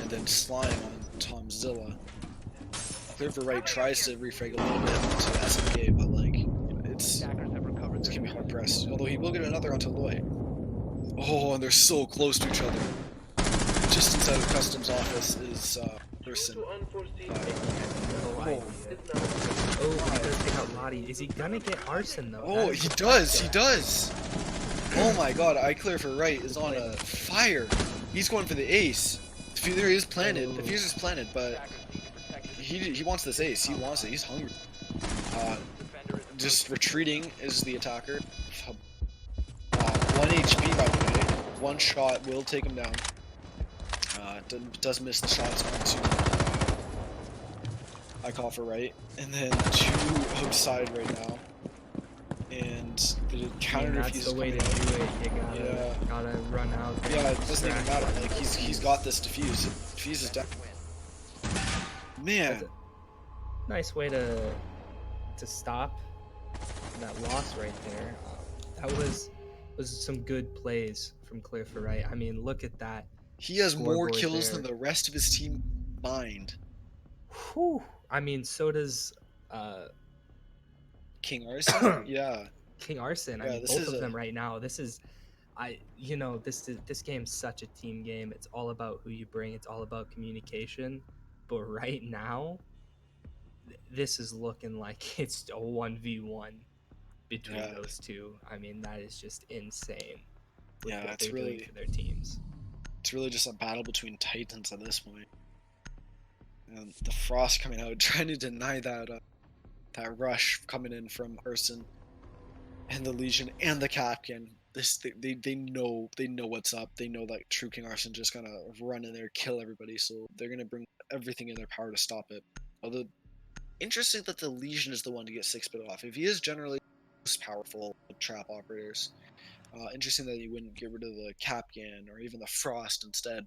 and then slime on Tomzilla. Clear for right tries to refrag a little bit onto SMK, but like, it's gonna be hard pressed. Although he will get another onto Loy. Oh, and they're so close to each other. Just inside of customs office is person. Oh, he does take out Lottie. Is he gonna get Arson though? Oh, he does! He does! Oh my god, I clear for right is on a fire. He's going for the ace. There he is planted. The fuse is planted, but he wants this ace. He wants it. He's hungry. Just retreating is the attacker. 1 HP by the way. 1 shot will take him down. Does miss the shots onto I call for right, and then 2 outside right now. And the counter that's the way to do it. You gotta run out. Yeah, it doesn't even matter. Like he's got this defuse. Defuse is down. Man, nice way to stop that loss right there. That was some good plays from Clear for right. I mean, look at that. He has more Scoreboard kills there. than the rest of his team combined. Whew. I mean, so does King Arson? Yeah. King Arson. I Yeah, mean, this both is of a- them right now. This game's such a team game. It's all about who you bring. It's all about communication. But right now, this is looking like it's a 1v1 between Yeah. those two. I mean, that is just insane with Yeah, what it's they're doing really- for their teams. It's really just a battle between titans at this point. And the Frost coming out, trying to deny that that rush coming in from Urson and the Legion and the Capcan. They know what's up. They know that True King Arson just gonna run in there, kill everybody. So they're gonna bring everything in their power to stop it. Although interesting that the Legion is the one to get 6-bit off. If he is generally the most powerful trap operators. Interesting that he wouldn't get rid of the Capcan or even the Frost instead.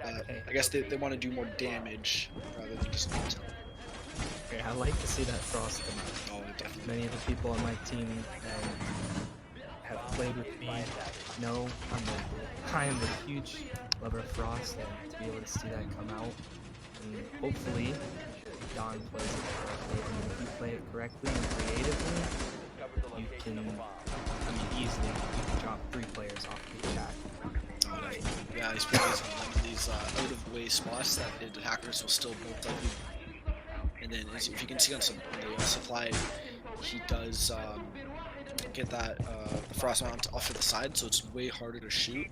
I guess they want to do more damage rather than just intel. Yeah, I like to see that Frost come out. Oh, definitely. Many of the people on my team have played with me know I am a huge lover of Frost, and to be able to see that come out, and hopefully Don plays it correctly, and if you play it correctly and creatively, you can, easily you can drop 3 players off the attack. Yeah, he's putting these on one of these out-of-the-way spots that the hackers will still bolt up. And then, if you can see on the supply, he does get that the Frost mount off to the side, so it's way harder to shoot.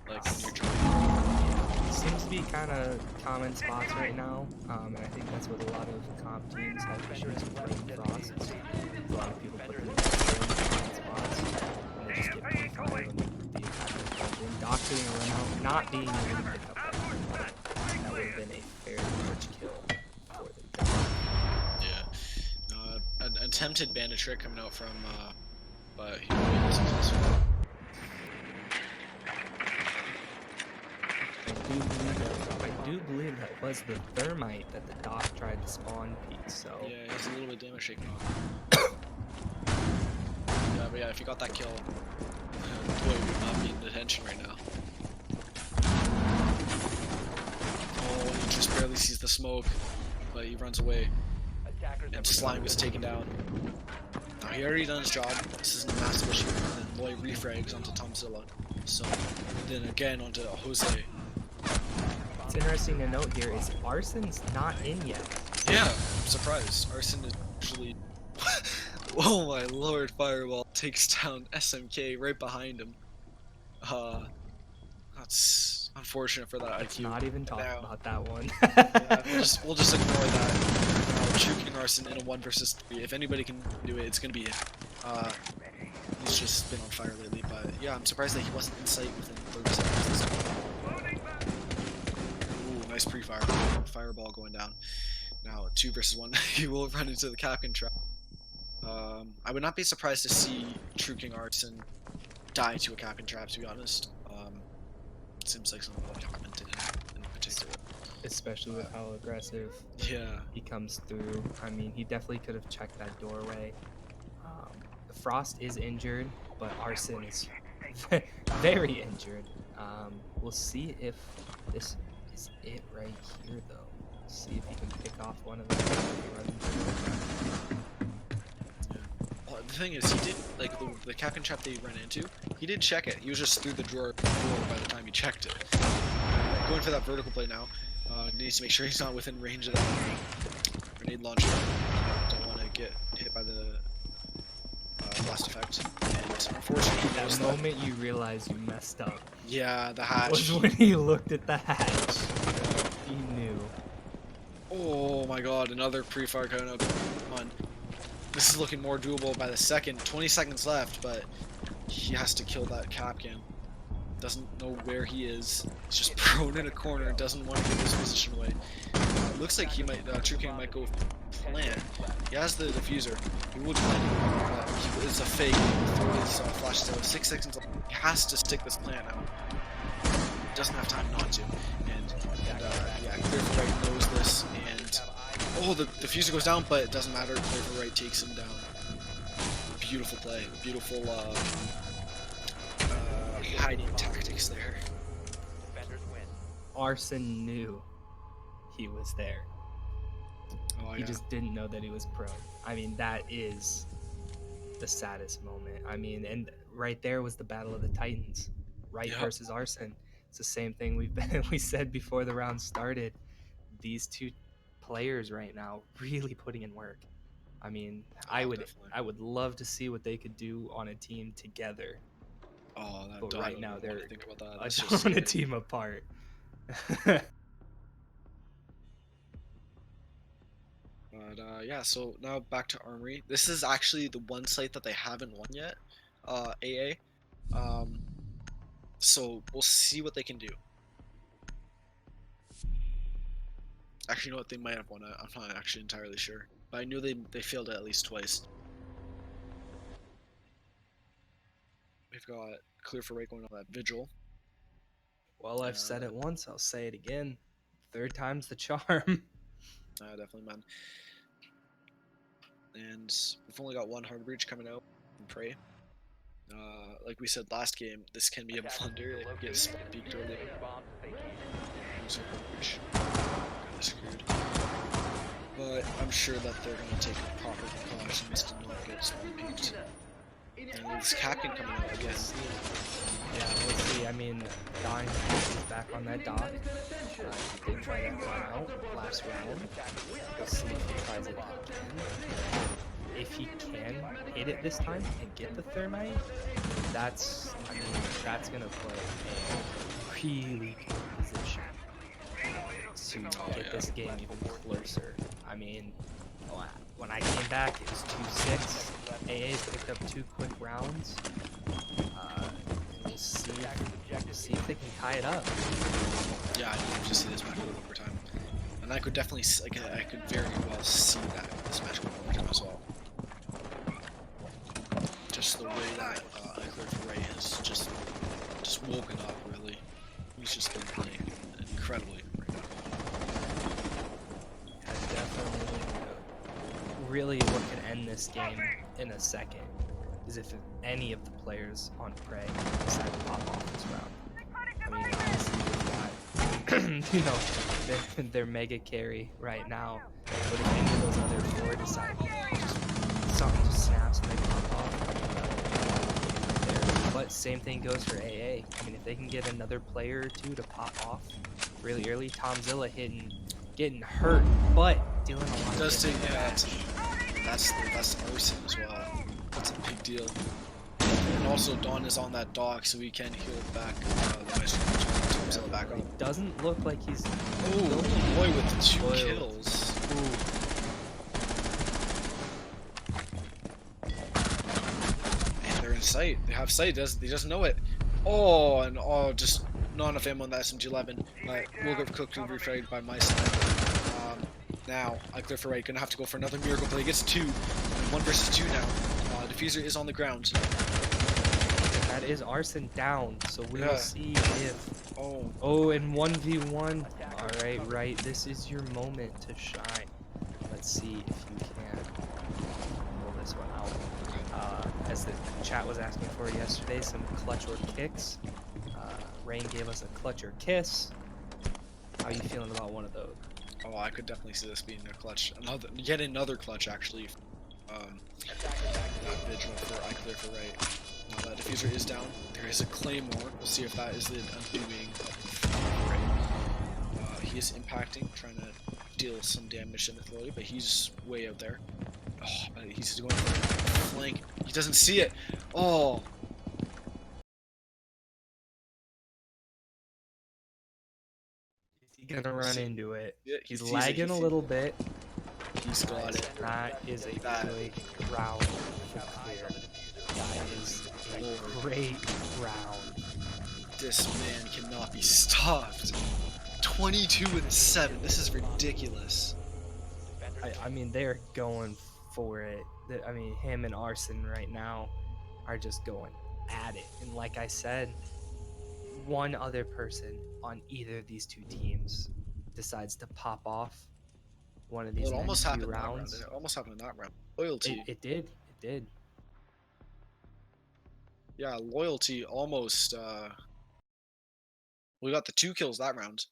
Like when you're trying. It seems to be kind of common spots right now, and I think that's what a lot of comp teams have issues with playing Frost. A lot of people put them in common spots, and they just get pretty far when the attackers jump in. Doc doing a run out, not being able to pick up that would have been a fairly large kill for the Doc. Yeah. An attempted bandit trick coming out from, but he wasn't successful. I do believe that was the thermite that the Doc tried to spawn peek, so... Yeah, he's a little bit damage shaken off. Yeah, but yeah, if he got that kill, boy would not be in detention right now. Oh, he just barely sees the smoke, but he runs away. And Slime is taken down. Now he already done his job. This isn't a massive issue. And then Loy refrags onto Tomzilla. So then again onto Jose. what's interesting to note here is Arson's not in yet. Yeah, I'm surprised. Arson is actually. Oh my lord! Fireball takes down SMK right behind him. That's unfortunate for that Let's IQ. not even talk Now- about that one. Yeah, we'll just ignore that. Shooting Arson in a 1 versus 3. If anybody can do it, it's gonna be him. He's just been on fire lately, but yeah, I'm surprised that he wasn't in sight within 30 seconds this time. Ooh, nice pre-fire. Fireball going down. Now 2 versus 1. He will run into the Capcan trap. I would not be surprised to see True King Arson die to a Capcan trap, to be honest. Seems like something that would happen to him in particular. Especially with how aggressive Yeah. he comes through. I mean, he definitely could have checked that doorway. Frost is injured, but Arson is very injured. We'll see if this is it right here, though. See if he can pick off one of them. Well, the thing is, he did, like, the Capcan trap that he ran into, he did check it. He was just through the door by the time he checked it. Going for that vertical play now. Needs to make sure he's not within range of that grenade launcher. Don't want to get hit by the blast effect. And unfortunately, he knows The that. moment you realize you messed up Yeah, the hatch. was when he looked at the hatch. He knew. Oh my god, another pre-fire coming up. Come on. This is looking more doable by the second. 20 seconds left, but he has to kill that Capcan. Doesn't know where he is. He's just prone in a corner and doesn't want to give his position away. Looks like he might, True King might go plant. He has the diffuser. He would plant, but it's a fake. Throw his flashes out. 6 seconds left. He has to stick this plant out. Doesn't have time not to. And yeah, Clear Right knows this. And oh, the diffuser goes down, but it doesn't matter. Clear Right takes him down. Beautiful play. Beautiful hiding tactics there. Defenders win. Arson knew he was there. Oh, He yeah. just didn't know that he was prone. I mean, that is the saddest moment. I mean, and right there was the battle of the Titans, right Yep. versus Arson. It's the same thing we said before the round started. These two players right now really putting in work. I mean, I would love to see what they could do on a team together. Oh, that, But I right don't now even wanna they're think about that. I That's don't just want to scary. team apart. But yeah, so now back to Armory. This is actually the one site that they haven't won yet, AA. So we'll see what they can do. Actually, you know what? They might have won it. I'm not actually entirely sure, but I knew they failed it at least twice. We've got Clear for Right going on that vigil. Well, I've said it once, I'll say it again. Third time's the charm. Definitely, man. And we've only got one hard breach coming out and pray. Like we said last game, this can be a blunder. It gets peaked early. Bomb vacated. Lose a hard breach. Kinda screwed. But I'm sure that they're gonna take proper precautions to not get spawn peaked. And this Capcan coming out again. Yeah, we'll see. I mean, Dying is back on that dock. He did try that one out last round. We'll see if he tries it again. If he can hit it this time and get the thermite, that's gonna put a really good position to get this game even closer. I mean, when I came back, it was 2-6. AA's picked up 2 quick rounds. We'll see if they can tie it up. Yeah, I need to see this match go overtime. And I could definitely, I could very well see that this match go overtime as well. Just the way that Clear for Right has just woken up, really. He's just been playing incredibly right now. Yeah, definitely. Really, what could end this game in a second is if any of the players on Prey decide to pop off this round. I mean, honestly, we've got, their mega carry right now. But if any of those other 4 decide something just snaps and they pop off, there. But same thing goes for AA. I mean, if they can get another player or 2 to pop off, really early. Tomzilla getting hurt, but dealing a lot of Does take damage. that's arson as well. That's a big deal. And also Dawn is on that dock, so he can heal back the Tomzilla back up. It doesn't look like he's. Oh boy, with 2 Spoiled. kills. Ooh. And they're in sight. They have sight. He doesn't know it. Oh, and just not enough ammo on the SMG-11. Will get cooked and refragged by my side. Now, I clear for right. Gonna have to go for another miracle play. He gets 2. And 1 versus 2 now. Diffuser is on the ground. That is Arson down, so we will see if. Oh, and 1v1. Alright, right. This is your moment to shine. Let's see if you can pull this one out. As the chat was asking for yesterday, some clutch or kicks. Rain gave us a clutch or kiss. How are you feeling about one of those? Oh, I could definitely see this being a clutch. Yet another clutch, actually. That vigil for I clear for right. Now that diffuser is down. There is a claymore. We'll see if that is the undoing of right. He is impacting, trying to deal some damage to Mythology, but he's way out there. Oh, he's going for a flank. He doesn't see it. Oh. Is he gonna run into it? Yeah, He's he sees lagging a little bit. He's got it. That is a good round for clear. That is a great round. This man cannot be stopped. 22-7. This is ridiculous. I mean, they're going for it. I mean, him and Arson right now are just going at it. And like I said, one other person on either of these two teams decides to pop off one of these Well, it almost next few happened rounds. that round. It almost happened in that round. Loyalty. It did. It did. Yeah, loyalty almost. We got the 2 kills that round.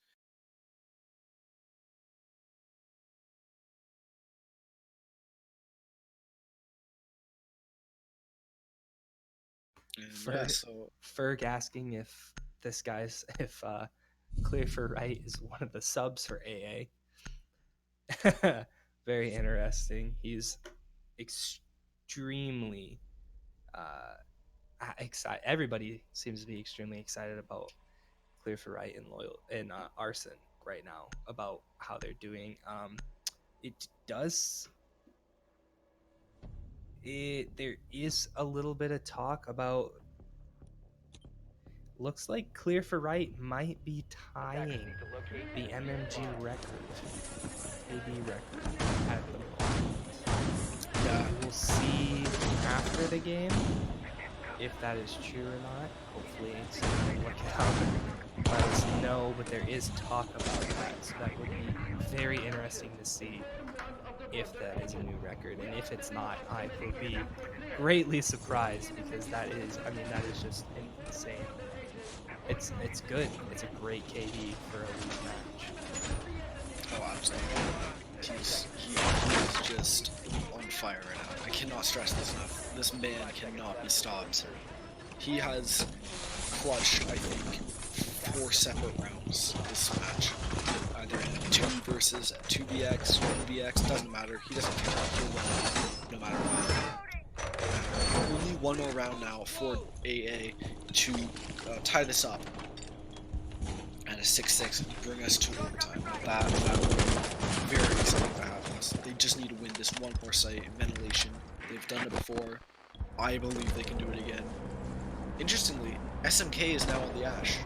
And yeah, so Ferg asking if this guy's Clear for Right is one of the subs for AA. Very interesting. He's extremely excited. Everybody seems to be extremely excited about Clear for Right and Arson right now about how they're doing. There is a little bit of talk about. Looks like Clear for Right might be tying the MMG record, KB record at the moment. yeah, We'll see after the game if that is true or not. Hopefully, someone look it up and let us know. But there is talk about that, so that would be very interesting to see if that is a new record. And if it's not, I will be greatly surprised because that is just insane. It's good. It's a great KD for a league match. oh, absolutely. He's just on fire right now. I cannot stress this enough. This man cannot be stopped. He has clutched, I think, 4 separate rounds this match. Either 2 versus 2vx, 1vx, doesn't matter. He doesn't care. He'll win no matter what. Only 1 more round now for AA to tie this up and a 6-6 and bring us to overtime. That would be very exciting to have us. They just need to win this 1 more site. Ventilation. They've done it before. I believe they can do it again. Interestingly, SMK is now on the Ash.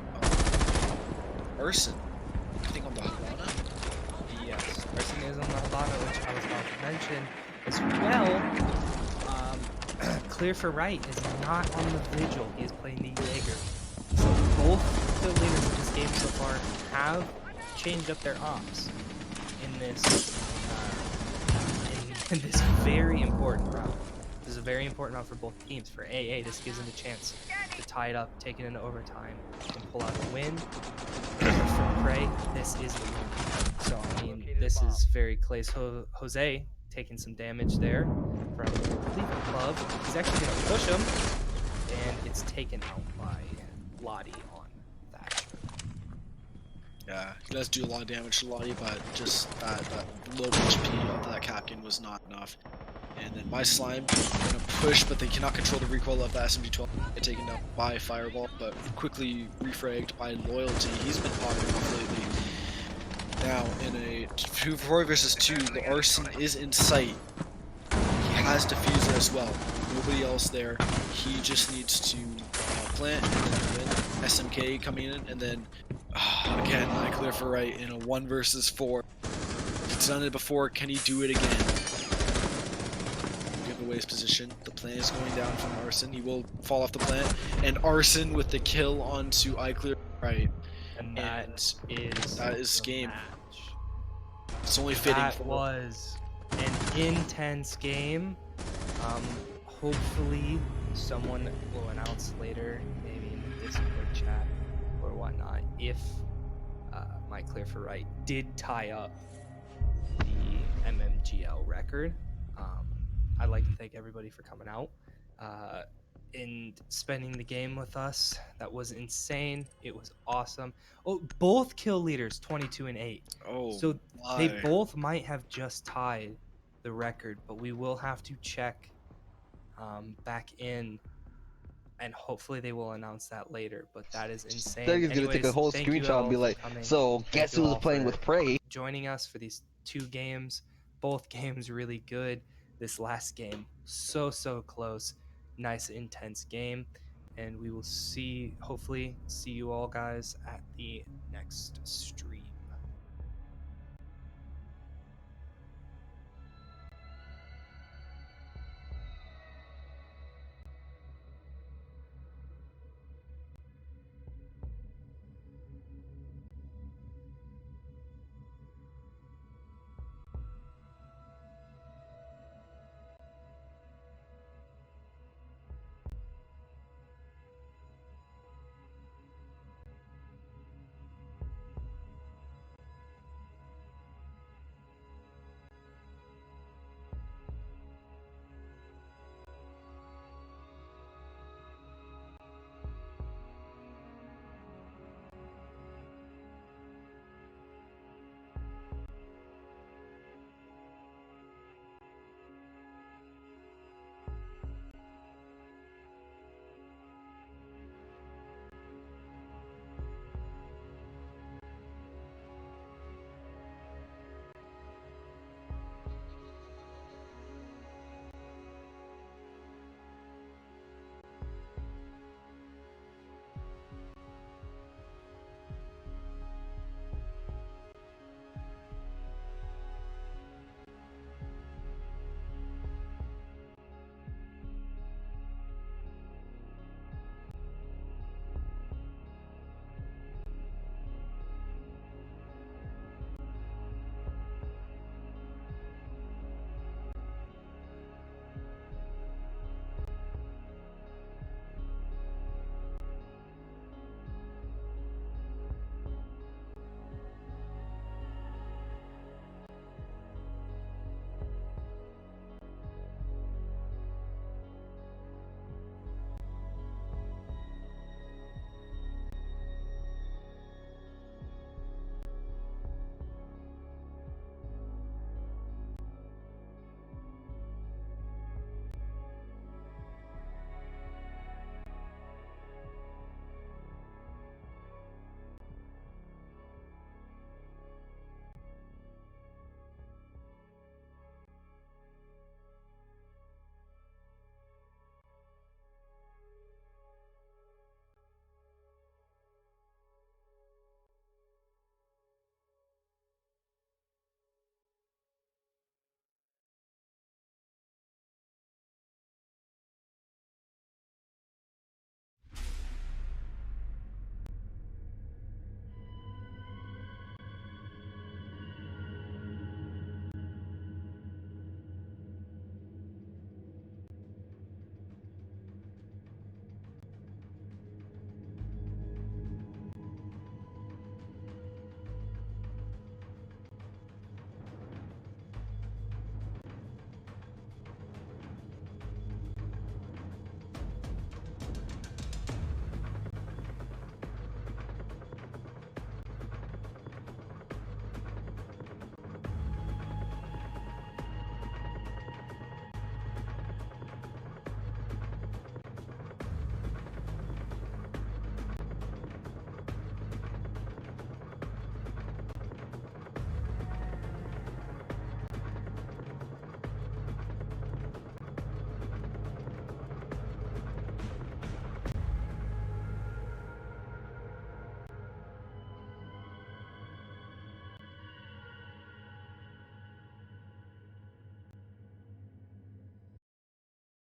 Arson, I think on the Havana. Yes, Arson is on the Havana, which I was about to mention as well. Clear for Right is not on the Vigil. He is playing the Jaeger. So both the leaders of this game so far have changed up their ops in this in this very important round. This is a very important round for both teams. For AA, this gives them a chance to tie it up, take it into overtime, and pull out a win. For Prey, this is the win. So I mean, this is very close. Jose taking some damage there from Cleveland Club. He's actually going to push him, and it's taken out by Lottie on Thatcher. Yeah, he does do a lot of damage to Lottie, but just that low HP of that Captain was not enough. And then my slime gonna push, but they cannot control the recoil of the SMG-12. Get taken down by Fireball, but quickly refragged by Loyalty. He's been popping off lately. Now in a 4 versus 2, the Arson is in sight. He has Diffuser as well. Nobody else there. He just needs to plant and then win. SMK coming in, and then again, I clear for right in a 1 versus 4. He's done it before. Can he do it again? Giveaway his position. The plant is going down from Arson. He will fall off the plant, and Arson with the kill onto I clear right. And that is the game. match. It's only fitting. That was an intense game. Hopefully someone will announce later, maybe in the Discord chat or whatnot, if my clear for right did tie up the MMGL record. I'd like to thank everybody for coming out and spending the game with us. That was insane. It was awesome. Oh, both kill leaders 22 and 8. Oh, So my. they both might have just tied the record, but we will have to check back in, and hopefully they will announce that later. But that is insane. Doug is gonna take a whole thank you screenshot and be all for like, coming. "So Thank guess you who's all playing for with Prey?" joining us for these 2 games. Both games really good. This last game so close. Nice intense game, and we will hopefully see you all guys at the next stream.